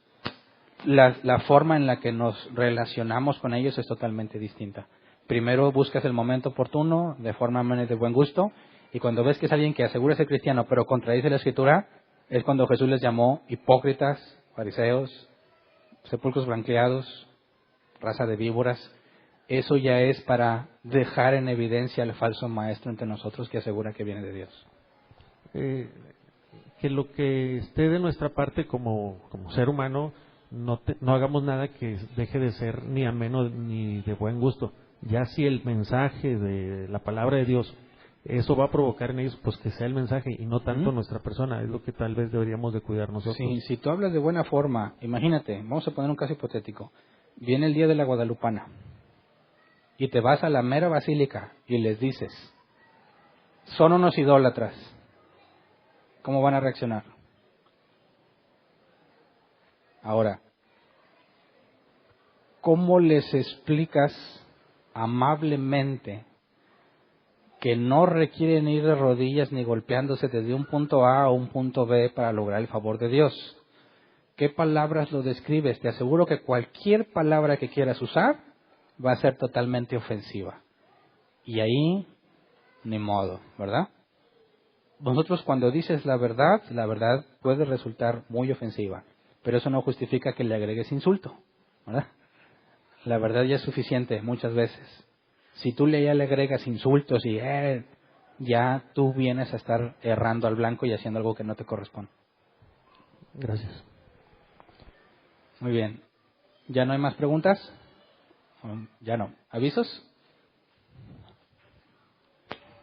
[SPEAKER 1] La forma en la que nos relacionamos con ellos es totalmente distinta. Primero buscas el momento oportuno, de forma de buen gusto, y cuando ves que es alguien que asegura ser cristiano, pero contradice la Escritura, es cuando Jesús les llamó hipócritas, fariseos, sepulcros blanqueados, raza de víboras. Eso ya es para dejar en evidencia al falso maestro entre nosotros que asegura que viene de Dios.
[SPEAKER 8] Que lo que esté de nuestra parte como ser humano, no hagamos nada que deje de ser ni ameno ni de buen gusto. Ya si el mensaje de la palabra de Dios, eso va a provocar en ellos, pues que sea el mensaje y no tanto nuestra persona. Es lo que tal vez deberíamos de cuidar nosotros.
[SPEAKER 1] Sí, si tú hablas de buena forma, imagínate, vamos a poner un caso hipotético. Viene el día de la Guadalupana y te vas a la mera basílica y les dices, son unos idólatras. ¿Cómo van a reaccionar? Ahora, ¿cómo les explicas amablemente que no requieren ir de rodillas ni golpeándose desde un punto A a un punto B para lograr el favor de Dios? ¿Qué palabras lo describes? Te aseguro que cualquier palabra que quieras usar va a ser totalmente ofensiva. Y ahí, ni modo, ¿verdad? Nosotros cuando dices la verdad puede resultar muy ofensiva, pero eso no justifica que le agregues insulto, ¿verdad? La verdad ya es suficiente muchas veces. Si tú ya le agregas insultos y ya tú vienes a estar errando al blanco y haciendo algo que no te corresponde.
[SPEAKER 8] Gracias.
[SPEAKER 1] Muy bien. ¿Ya no hay más preguntas? Ya no. ¿Avisos?